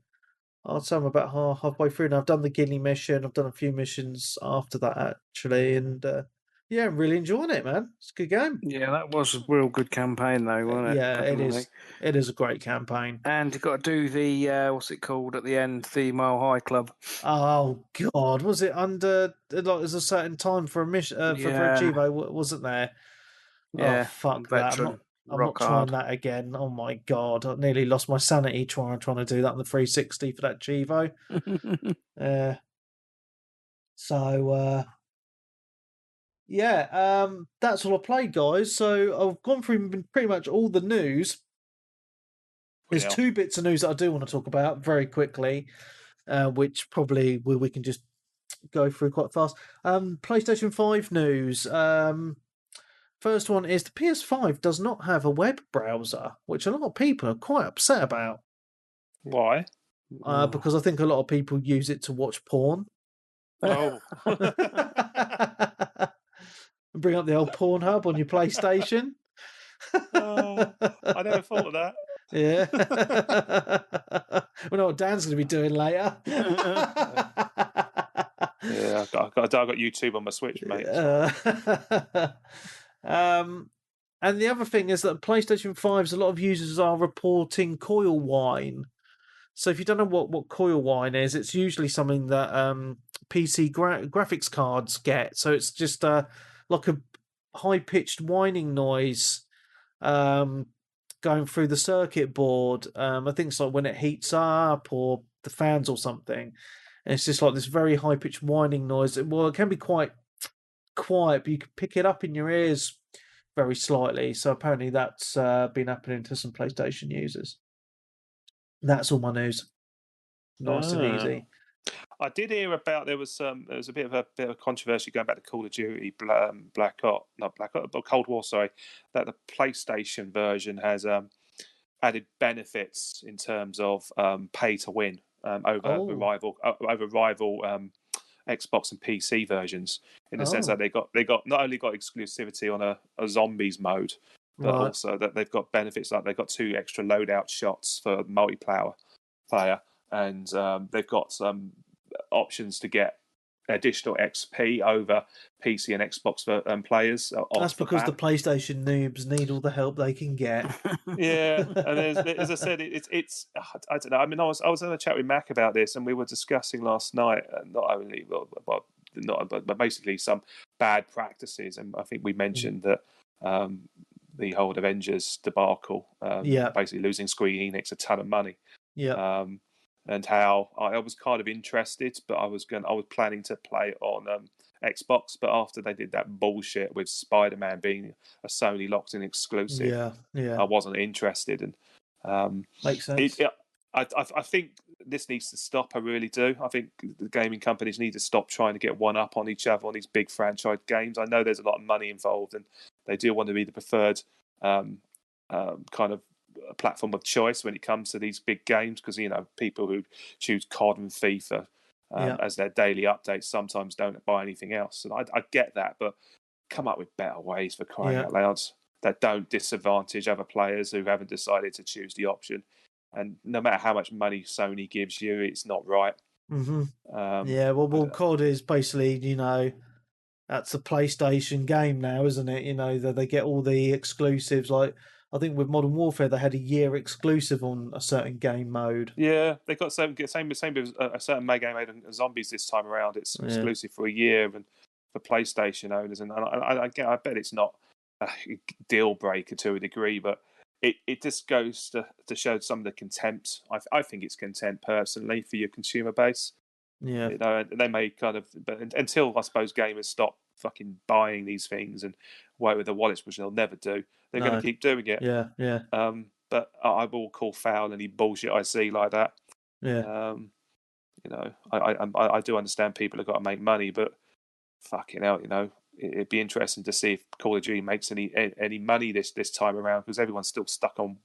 I'd say I'm about halfway through, and I've done the Guinea mission. I've done a few missions after that, actually, and I'm really enjoying it, man. It's a good game. Yeah, that was a real good campaign, though, wasn't it? Yeah, it is. It is a great campaign. And you've got to do the what's it called at the end? The Mile High Club. Oh God, was it under? There's a certain time for a mission for Chivo, wasn't there? Yeah, oh fuck that! I'm not trying that again. Oh my God, I nearly lost my sanity trying to do that on the 360 for that Chivo. That's all I played, guys. So I've gone through pretty much all the news. There's 2 bits of news that I do want to talk about very quickly, which probably we can just go through quite fast. PlayStation 5 news. First one is the PS5 does not have a web browser, which a lot of people are quite upset about. Why? Because I think a lot of people use it to watch porn. Oh. Bring up the old Pornhub on your PlayStation. I never thought of that. Yeah. We know what Dan's going to be doing later. Yeah, I've got YouTube on my Switch, mate. And the other thing is that PlayStation 5's a lot of users are reporting coil whine. So if you don't know what coil whine is, it's usually something that PC graphics cards get. So it's just like a high-pitched whining noise going through the circuit board. I think it's like when it heats up or the fans or something. And it's just like this very high-pitched whining noise. Well, it can be quite quiet, but you can pick it up in your ears very slightly. So apparently that's been happening to some PlayStation users. That's all my news. Nice and easy. I did hear about there was a bit of controversy going back to Call of Duty Black Ops, not Black Ops, but Cold War. Sorry, that the PlayStation version has added benefits in terms of pay to win over rival Xbox and PC versions. In the sense that they got not only got exclusivity on a zombies mode, but also that they've got benefits like they've got 2 extra loadout shots for multiplayer player, and they've got some options to get additional XP over PC and Xbox players. That's because the PlayStation noobs need all the help they can get. Yeah, and as I said, it's I don't know. I mean, I was in a chat with Mac about this, and we were discussing last night not only but basically some bad practices, and I think we mentioned that the whole Avengers debacle, basically losing Square Enix a ton of money. Yeah. And how I was kind of interested, but I was planning to play it on Xbox, but after they did that bullshit with Spider-Man being a Sony locked-in exclusive, I wasn't interested. And makes sense. I think this needs to stop. I really do. I think the gaming companies need to stop trying to get one up on each other on these big franchise games. I know there's a lot of money involved, and they do want to be the preferred kind of a platform of choice when it comes to these big games, because people who choose COD and FIFA as their daily updates sometimes don't buy anything else, and I get that, but come up with better ways, for crying out loud, that don't disadvantage other players who haven't decided to choose the option. And no matter how much money Sony gives you, it's not right. Well, COD is basically, that's a PlayStation game now, isn't it? That they get all the exclusives. Like, I think with Modern Warfare, they had a year exclusive on a certain game mode. Yeah, they got same with a certain game made on Zombies this time around. It's exclusive for a year and for PlayStation owners. And I bet it's not a deal breaker to a degree, but it just goes to show some of the contempt. I think it's contempt personally for your consumer base. Yeah, they may kind of, but until I suppose gamers stop fucking buying these things and away with the wallets, which they'll never do, they're going to keep doing it. Yeah. But I will call foul any bullshit I see like that. Yeah. I do understand people have got to make money, but fucking hell, it'd be interesting to see if Call of Duty makes any money this time around, because everyone's still stuck on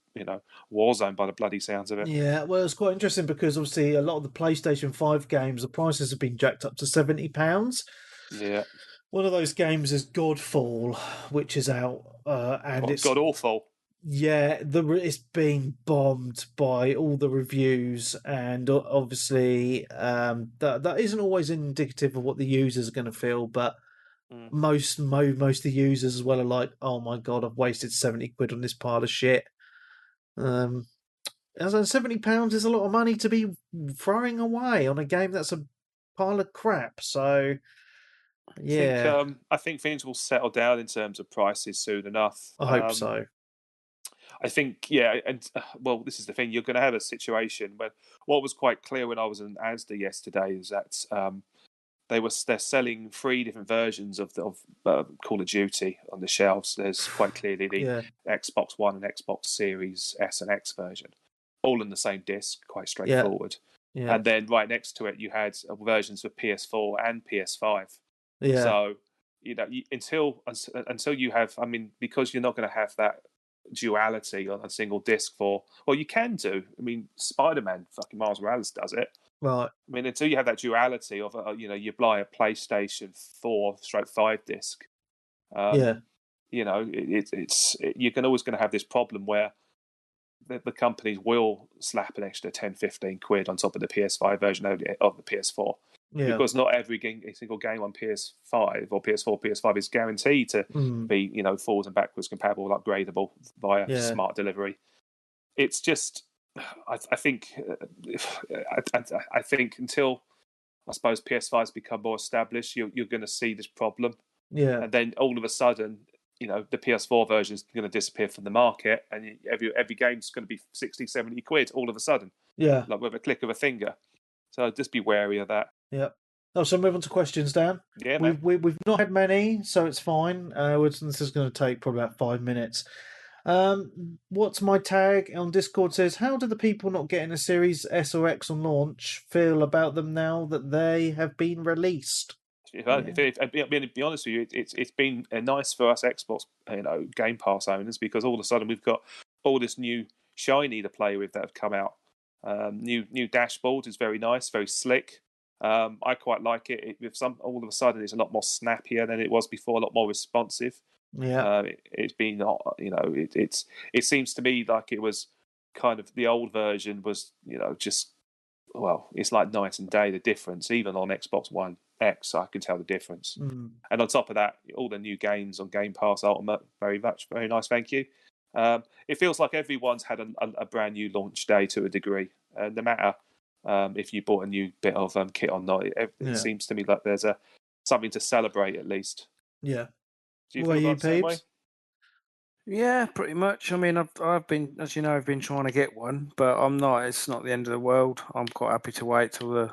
Warzone by the bloody sounds of it. Yeah, well, it's quite interesting because obviously a lot of the PlayStation 5 games, the prices have been jacked up to £70. Yeah. One of those games is Godfall, which is out, and it's god awful. Yeah, it's been bombed by all the reviews, and obviously that isn't always indicative of what the users are going to feel, but most of the users as well are like, oh my god, I've wasted £70 on this pile of shit. As £70 is a lot of money to be throwing away on a game that's a pile of crap. So yeah, I think things will settle down in terms of prices soon enough. I hope so. I think, and well, this is the thing. You're going to have a situation where what was quite clear when I was in Asda yesterday is that they're selling 3 different versions of Call of Duty on the shelves. There's quite clearly the Xbox One and Xbox Series S and X version, all in the same disc, quite straightforward. Yeah. And then right next to it, you had versions for PS4 and PS5. Yeah. So until you have, I mean, because you're not going to have that duality on a single disc you can do. I mean, Spider-Man, fucking Miles Morales does it. Right. I mean, until you have that duality of, you buy a PlayStation 4/5 disc. It's you're always going to have this problem where the companies will slap an extra 10, 15 quid on top of the PS5 version of the PS4. because not every single game on PS5 or PS4, PS5 is guaranteed to be, forwards and backwards compatible, upgradable via smart delivery. It's just, I think until I suppose PS5's become more established, you're going to see this problem. Yeah. And then all of a sudden, the PS4 version is going to disappear from the market, and every game's going to be 60, 70 quid all of a sudden. Yeah. Like with a click of a finger. So just be wary of that. Yeah. Oh, so move on to questions, Dan. Yeah, man. We've not had many, so it's fine. This is going to take probably about 5 minutes. What's my tag on Discord says, how do the people not getting a Series S or X on launch feel about them now that they have been released? If I'll be honest with you, it's been nice for us Xbox, Game Pass owners, because all of a sudden we've got all this new shiny to play with that have come out. New dashboard is very nice, very slick. I quite like it. All of a sudden it's a lot more snappier than it was before, a lot more responsive. Yeah, it's been, it seems to me like it was kind of the old version was, it's like night and day, the difference. Even on Xbox One X, I can tell the difference. And on top of that, all the new games on Game Pass Ultimate, very nice, thank you. It feels like everyone's had a brand new launch day to a degree, no matter if you bought a new bit of kit or not. It seems to me like there's something to celebrate at least. Yeah. Do you feel the same way? Yeah, pretty much. I mean, I've been, as you know, I've been trying to get one, but I'm not. It's not the end of the world. I'm quite happy to wait till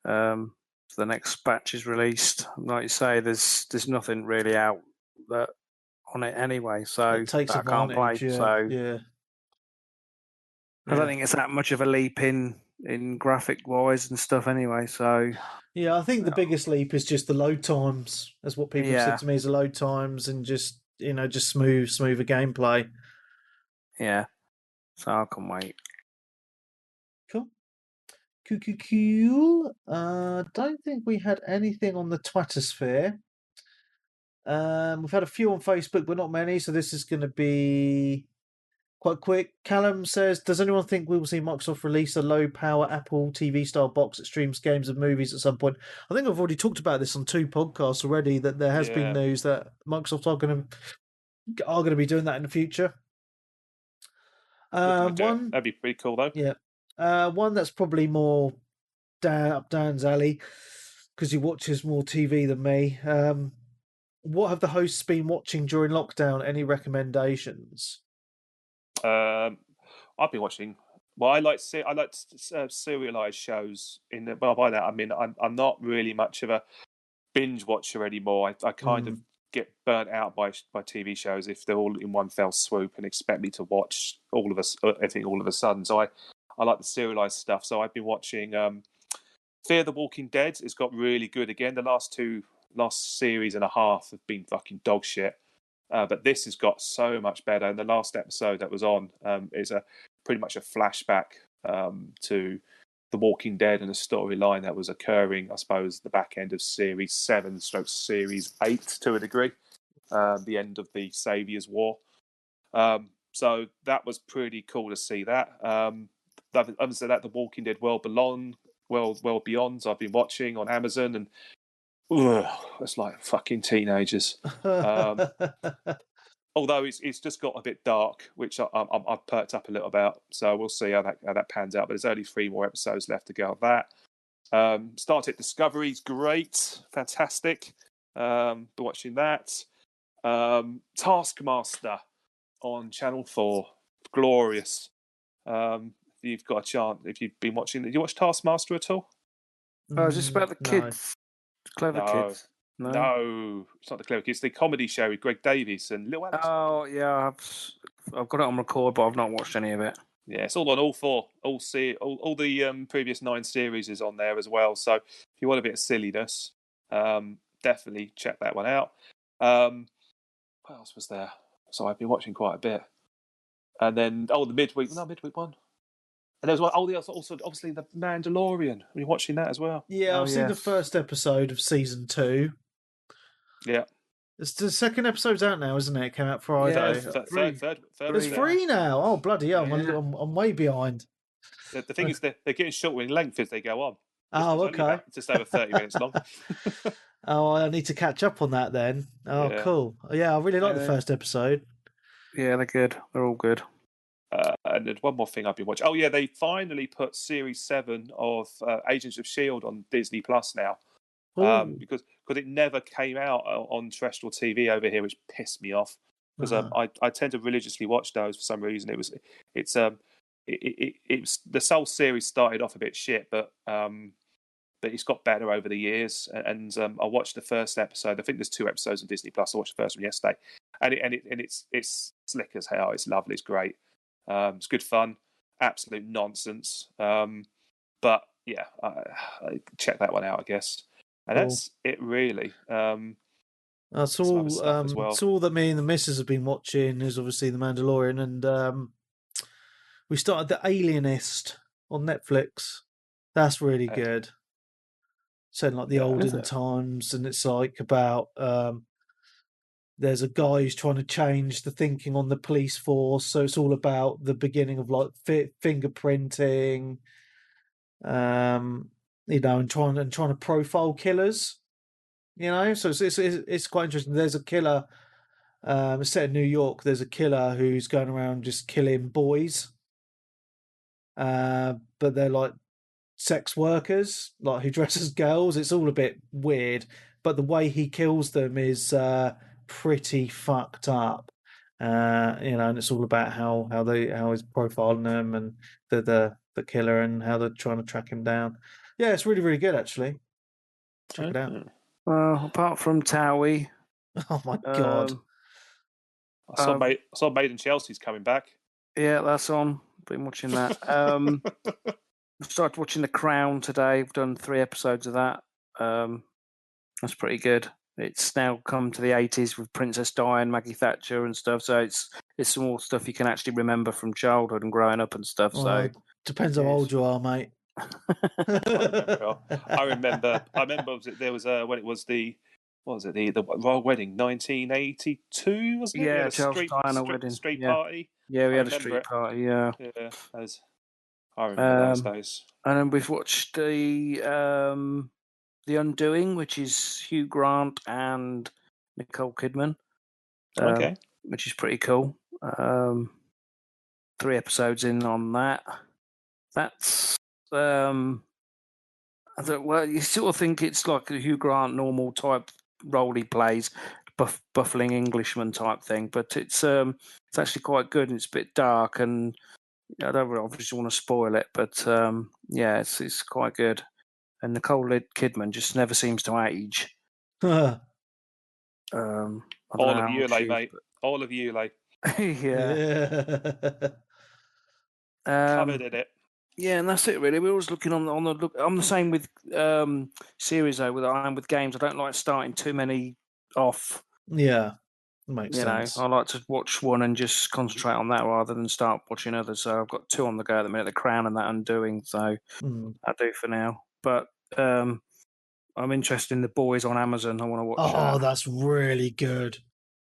the next batch is released. Like you say, there's nothing really out that on it anyway, so it takes I can't play. Yeah. I don't think it's that much of a leap in graphic wise and stuff anyway. So yeah, I think the biggest leap is just the load times. That's what people said to me, is the load times and just smoother gameplay. Yeah, so I can wait. Cool. Cool. Don't think we had anything on the Twattersphere. We've had a few on Facebook, but not many. So this is going to be quite quick. Callum says, does anyone think we will see Microsoft release a low-power Apple TV-style box that streams games and movies at some point? I think I've already talked about this on 2 podcasts already, that there has been news that Microsoft are going to be doing that in the future. That'd be pretty cool, though. Yeah. One that's probably more up Dan's alley, because he watches more TV than me. What have the hosts been watching during lockdown? Any recommendations? I've been watching. Well, I like serialized shows. By that I mean I'm not really much of a binge watcher anymore. I kind of get burnt out by TV shows if they're all in one fell swoop and expect me to watch everything all of a sudden. So I like the serialized stuff. So I've been watching Fear the Walking Dead. It's got really good again. The last series and a half have been fucking dog shit. But this has got so much better. And the last episode that was on is pretty much a flashback to The Walking Dead and a storyline that was occurring, I suppose, the back end of Series 7 / Series 8 to a degree, the end of the Saviour's War. So that was pretty cool to see that. Obviously, that The Walking Dead World Beyond I've been watching on Amazon, and it's like fucking teenagers. Although it's just got a bit dark, which I've perked up a little about. So we'll see how that pans out. But there's only 3 more episodes left to go of that. Star Trek Discovery's great, fantastic. Been watching that. Taskmaster on Channel 4, glorious. If you've got a chance, if you've been watching, did you watch Taskmaster at all? Oh, is this about the kids? Clever Kids? No, it's not the Clever Kids. The comedy show with Greg Davies and Lil Alex. Oh, yeah, I've got it on record, but I've not watched any of it. Yeah, it's all on all 4. All the previous 9 series is on there as well. So if you want a bit of silliness, definitely check that one out. What else was there? So I've been watching quite a bit. And then, the midweek one. And there was one, also obviously the Mandalorian. Are you watching that as well? Yeah, I've seen the first episode of season 2. Yeah. It's the second episode's out now, isn't it? It came out Friday. Yeah, third. There's 3 now. Oh, bloody hell. Yeah. I'm way behind. The thing is, they're getting shorter in length as they go on. Oh, okay. Just over 30 minutes long. Oh, I need to catch up on that then. Oh, Yeah. cool. Yeah, I really like the first episode. Yeah, they're good. They're all good. And there's one more thing I've been watching. Oh yeah, they finally put Series 7 of Agents of S.H.I.E.L.D. on Disney Plus now. Because it never came out on terrestrial TV over here, which pissed me off. Because I tend to religiously watch those for some reason. It's the Soul series started off a bit shit, but it's got better over the years. And I watched the first episode. I think there's 2 episodes on Disney Plus. I watched the first one yesterday, and it's slick as hell. It's lovely. It's great. It's good fun. Absolute nonsense. But yeah, I check that one out, I guess. And that's it, really. That's all. It's all that me and the missus have been watching is obviously The Mandalorian, and we started The Alienist on Netflix. That's really good. Set in like the olden times, and it's like about there's a guy who's trying to change the thinking on the police force. So it's all about the beginning of like fingerprinting, and trying to profile killers. So it's quite interesting. There's a killer. It's set in New York. There's a killer who's going around just killing boys, but they're like sex workers, like who dress as girls. It's all a bit weird, but the way he kills them is pretty fucked up. And it's all about how he's profiling them and the killer and how they're trying to track him down. Yeah, it's really, really good actually. Check it out. Well, apart from Towie. Oh my god. I saw Made in Chelsea's coming back. Yeah, that's on. Been watching that. Started watching The Crown today. We've done 3 episodes of that. That's pretty good. It's now come to the 80s with Princess Di and Maggie Thatcher and stuff. So it's some more stuff you can actually remember from childhood and growing up and stuff. Well, so depends how old you are, mate. I remember. There was when it was the royal wedding, 1982, wasn't it? Yeah, Charles Diana wedding. Street party. Yeah, we had a street party. Yeah, I remember those days. And then we've watched the Undoing, which is Hugh Grant and Nicole Kidman. Which is pretty cool. 3 episodes in on that. That's you sort of think it's like a Hugh Grant normal type role he plays, buffling Englishman type thing, but it's actually quite good and it's a bit dark, and I don't really obviously want to spoil it, but yeah, it's quite good. And Nicole Kidman just never seems to age. All of you, mate. All of you, yeah. Covered in it. Yeah, and that's it really. We're always looking on the look. I'm the same with series though. I am with games. I don't like starting too many off. Yeah, makes sense. I like to watch one and just concentrate on that rather than start watching others. So I've got 2 on the go at the minute: The Crown and that Undoing. So I do for now. But I'm interested in The Boys on Amazon. I want to watch. Oh, that's really good.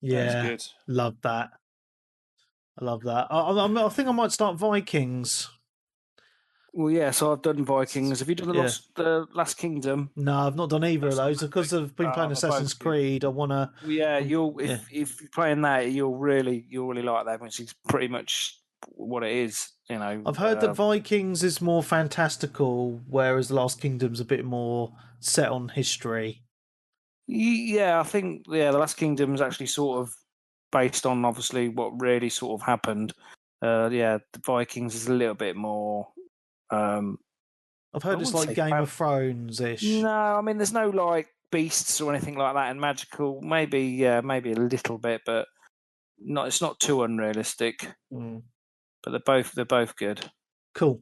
Yeah, good. Love that. I love that. I think I might start Vikings. Well, yeah. So I've done Vikings. Have you done the Last Kingdom? No, I've not done either of those because I've been playing Assassin's Creed. I want to. Well, yeah, if you're playing that, you'll really like that, which is pretty much what it is. I've heard that Vikings is more fantastical, whereas The Last Kingdom's a bit more set on history. Yeah, I think The Last Kingdom is actually sort of based on obviously what really sort of happened. The Vikings is a little bit more. I've heard it's like Game of Thrones-ish. No, I mean there's no like beasts or anything like that and magical. Maybe a little bit, but it's not too unrealistic. But they're both good. Cool.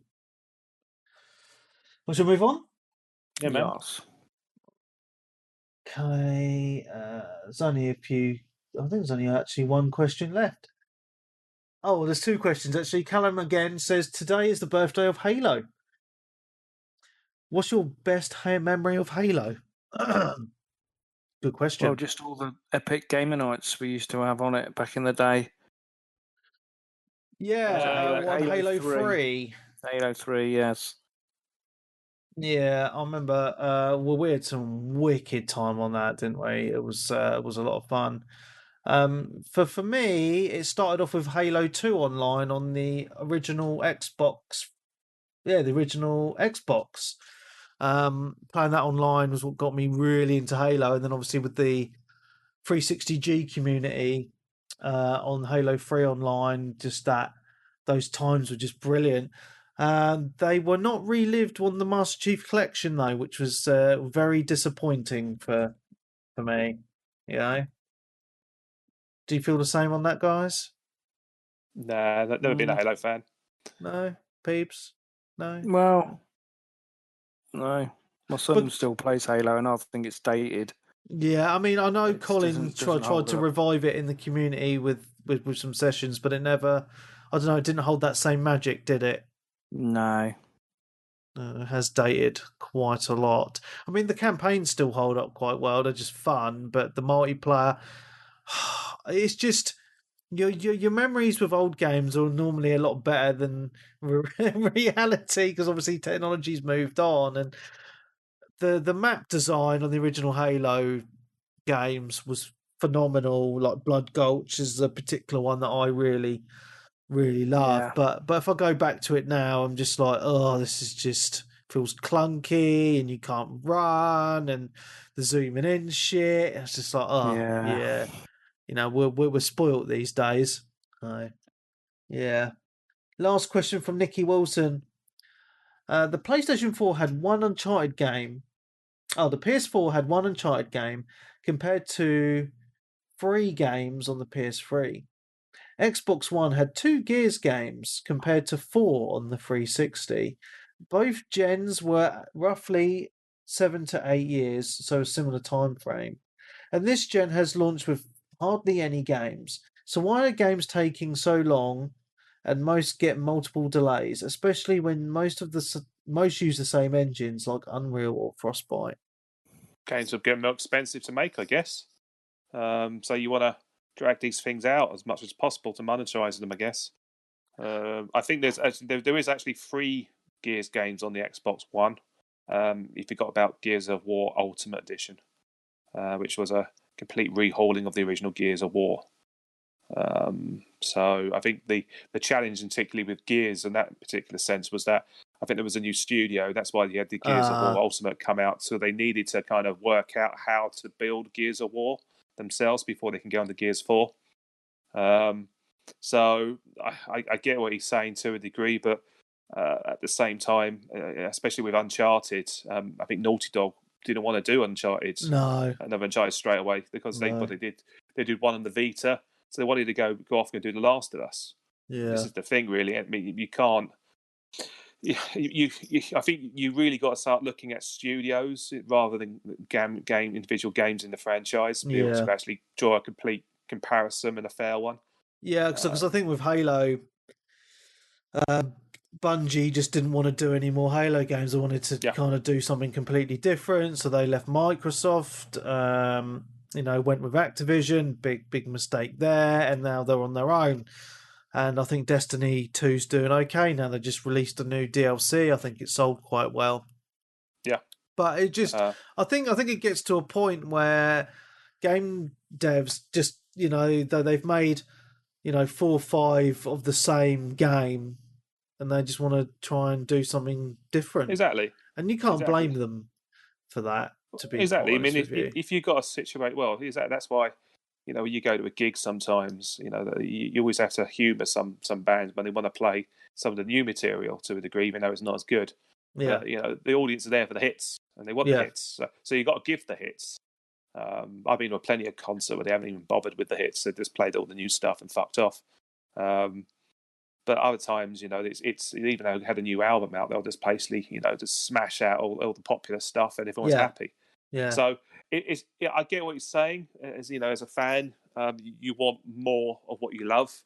Shall we move on? Yeah, man. Yes. Okay. There's only a few. I think there's only actually one question left. Oh, there's 2 questions actually. Callum again says, today is the birthday of Halo. What's your best memory of Halo? Good question. Well, just all the epic gamer nights we used to have on it back in the day. Yeah, Halo 3. Halo 3, yes. Yeah, I remember. Well, we had some wicked time on that, didn't we? It was a lot of fun. For me, it started off with Halo 2 online on the original Xbox. Yeah, the original Xbox. Playing that online was what got me really into Halo, and then obviously with the 360G community on Halo 3 online, just that those times were just brilliant. They were not relived on the Master Chief Collection though, which was very disappointing for me. You know, do you feel the same on that, guys? Nah, never been a Halo fan. No, peeps, no. Well, no. My son still plays Halo, and I think it's dated. Yeah, I mean, I know Colin doesn't tried to revive it in the community with some sessions, but it never. I don't know. It didn't hold that same magic, did it? No. It has dated quite a lot. I mean, the campaigns still hold up quite well. They're just fun, but the multiplayer, it's just your memories with old games are normally a lot better than reality because obviously technology's moved on, and the map design on the original Halo games was phenomenal. Like Blood Gulch is a particular one that I really love. Yeah. But if I go back to it now, I'm just like, oh, this is just feels clunky, and you can't run, and the zooming in shit. It's just like, oh yeah. You know, we're spoilt these days. Yeah. Last question from Nikki Wilson. The PlayStation 4 had one Uncharted game. Oh, the PS4 had one Uncharted game compared to 3 games on the PS3. Xbox One had 2 Gears games compared to 4 on the 360. Both gens were roughly 7 to 8 years, so a similar time frame. And this gen has launched with hardly any games. So why are games taking so long and most get multiple delays, especially when most use the same engines like Unreal or Frostbite? Games are getting more expensive to make, I guess. So you want to drag these things out as much as possible to monetize them, I guess. I think there is actually 3 Gears games on the Xbox One. You forgot about Gears of War Ultimate Edition, which was a complete rehauling of the original Gears of War. So I think the challenge, particularly with Gears in that particular sense, was that I think there was a new studio. That's why you had the Gears of War Ultimate come out. So they needed to kind of work out how to build Gears of War themselves before they can go on to Gears 4. So I get what he's saying to a degree, but at the same time, especially with Uncharted, I think Naughty Dog didn't want to do Uncharted, another Uncharted straight away because they did one on the Vita, so they wanted to go off and do The Last of Us. Yeah, this is the thing, really. I mean, you can't. I think you really got to start looking at studios rather than individual games in the franchise to be able to actually draw a complete comparison and a fair one. Yeah, because I think with Halo, Bungie just didn't want to do any more Halo games. They wanted to kind of do something completely different, so they left Microsoft. Went with Activision. Big mistake there, and now they're on their own. And I think Destiny 2's doing okay now. They just released a new DLC. I think it sold quite well. Yeah, but it just I think it gets to a point where game devs just they've made 4 or 5 of the same game, and they just want to try and do something different. Exactly, and you can't blame them for that. To be exactly, I mean, if you got a situation, well, that's why. When you go to a gig sometimes, you always have to humour some bands when they want to play some of the new material to a degree, even though it's not as good. Yeah. But, the audience are there for the hits, and they want the hits. So you've got to give the hits. I've been to plenty of concerts where they haven't even bothered with the hits. They just played all the new stuff and fucked off. But other times, it's even though they had a new album out, they'll just basically, just smash out all the popular stuff, and everyone's happy. Yeah. So I get what you're saying. As as a fan, you want more of what you love,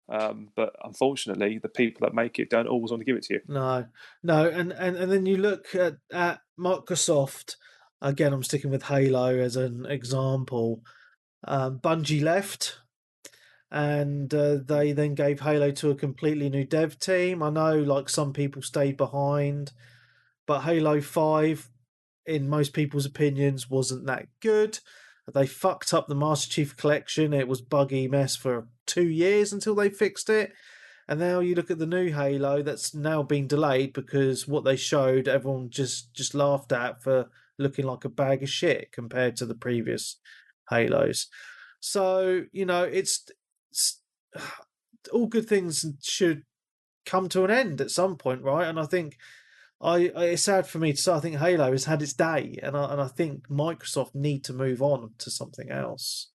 but unfortunately, the people that make it don't always want to give it to you. No, and then you look at Microsoft again. I'm sticking with Halo as an example. Bungie left, and they then gave Halo to a completely new dev team. I know, like, some people stayed behind. but Halo 5, in most people's opinions, wasn't that good. They fucked up the Master Chief Collection. It was buggy mess for 2 years until they fixed it. And now you look at the new Halo that's now been delayed because what they showed, everyone just laughed at for looking like a bag of shit compared to the previous Halos. So, it's all good things should come to an end at some point, right? And I think it's sad for me to say I think Halo has had its day, and I think Microsoft need to move on to something else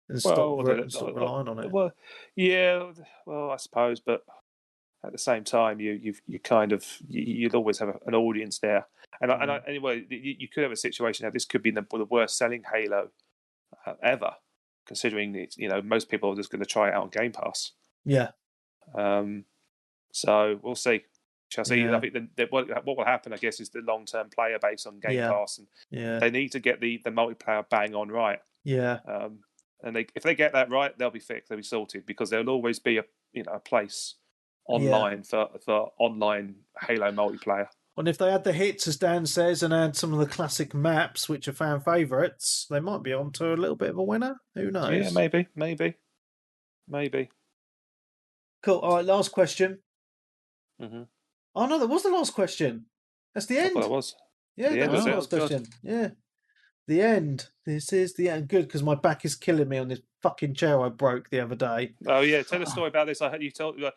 and stop relying on it. Well, yeah, well, I suppose, but at the same time, you'd always have an audience there, anyway, you could have a situation now. This could be the worst selling Halo ever, considering it's, most people are just going to try it out on Game Pass. Yeah. So we'll see. Shall see. Yeah. I think what will happen, I guess, is the long-term player base on Game Pass, and they need to get the multiplayer bang on right. Yeah. And if they get that right, they'll be fixed. They'll be sorted, because there'll always be a place online for online Halo multiplayer. And if they had the hits, as Dan says, and add some of the classic maps, which are fan favourites, they might be on to a little bit of a winner. Who knows? Yeah, maybe. Cool. All right, last question. Mm-hmm. Oh, no, that was the last question. That's the end. Well, it was. Yeah, that was the last question. Yeah. The end. This is the end. Good, because my back is killing me on this fucking chair I broke the other day. Oh, yeah. Tell a story about this. I heard you told. I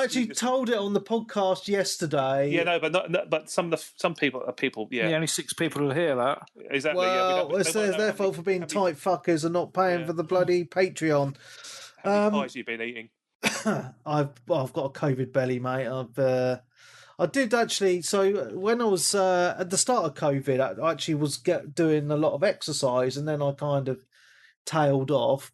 actually told it on the podcast yesterday. Yeah, no, but some people. Yeah, only 6 people will hear that. Exactly. Well, it's their fault for being tight fuckers and not paying for the bloody Patreon. How many pies you been eating? I've got a COVID belly, mate. I did actually. So when I was at the start of COVID, I actually was doing a lot of exercise, and then I kind of tailed off.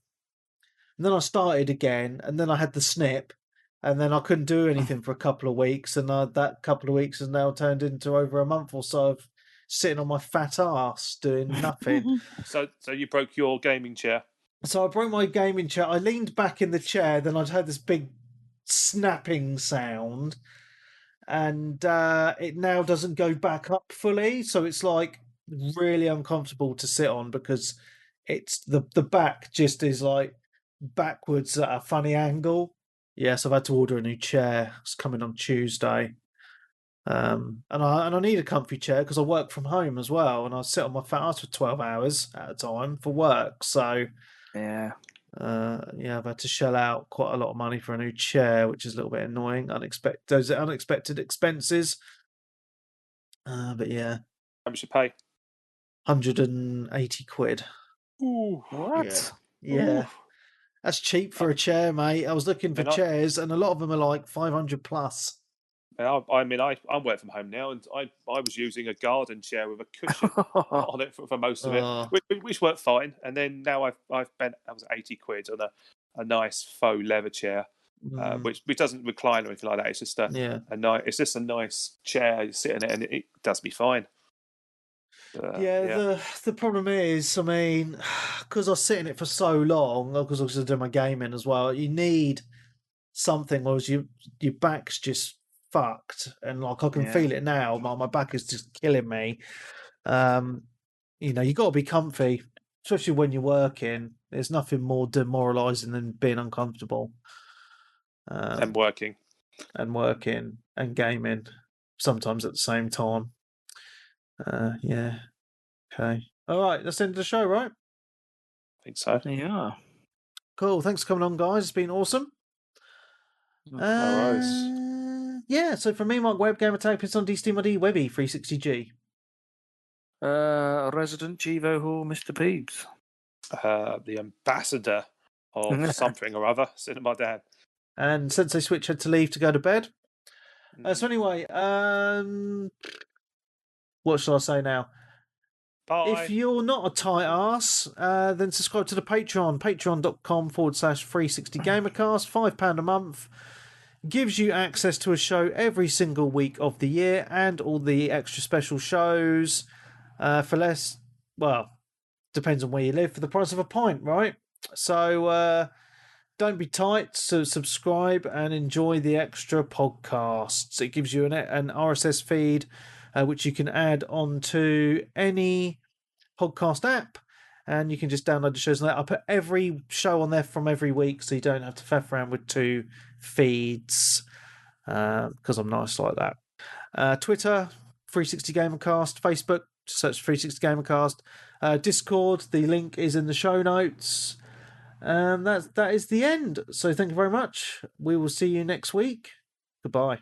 And then I started again, and then I had the snip, and then I couldn't do anything for a couple of weeks, and that couple of weeks has now turned into over a month or so of sitting on my fat ass doing nothing. So you broke your gaming chair. So I broke my gaming chair. I leaned back in the chair, then I'd heard this big snapping sound, and it now doesn't go back up fully. So it's like really uncomfortable to sit on, because it's the back just is like backwards at a funny angle. Yes, I've had to order a new chair. It's coming on Tuesday. And I need a comfy chair because I work from home as well, and I sit on my fat ass for 12 hours at a time for work. So yeah, I've had to shell out quite a lot of money for a new chair, which is a little bit annoying. Unexpected expenses. But yeah, how much you pay? 180 quid. Ooh, what? Yeah. Ooh. That's cheap for a chair, mate. I was looking for chairs, and a lot of them are like 500 plus. I work from home now, and I was using a garden chair with a cushion on it for most of it, which worked fine. And then now I've spent 80 quid on a nice faux leather chair, which doesn't recline or anything like that. It's just a nice chair. You sit in it, and it does me fine. The problem is, I mean, because I sit in it for so long, because I was doing my gaming as well, you need something, whereas your back's just fucked, and like I can feel it now. My back is just killing me. You got to be comfy, especially when you're working. There's nothing more demoralising than being uncomfortable. And working and gaming sometimes at the same time. Okay. All right, that's the end of the show, right? I think so. Yeah. Cool. Thanks for coming on, guys. It's been awesome. No worries. Yeah, so from me, Mark Webb, Gamer Tag, Pins on D, Steam ID, Webby, 360G. Resident Givo Hall, Mr. Peeps. The ambassador of something or other, Cinema Dan. And Sensei Switch had to leave to go to bed. So anyway, what shall I say now? Bye. If you're not a tight ass, then subscribe to the Patreon, patreon.com/360gamercast, £5 a month. Gives you access to a show every single week of the year and all the extra special shows for less, well, depends on where you live, for the price of a pint, right? So don't be tight, so subscribe and enjoy the extra podcasts. It gives you an RSS feed which you can add onto any podcast app. And you can just download the shows on there. I put every show on there from every week, so you don't have to faff around with 2 feeds, because I'm nice like that. Twitter, 360 Gamercast. Facebook, search 360 Gamercast. Discord, the link is in the show notes. That is the end. So thank you very much. We will see you next week. Goodbye.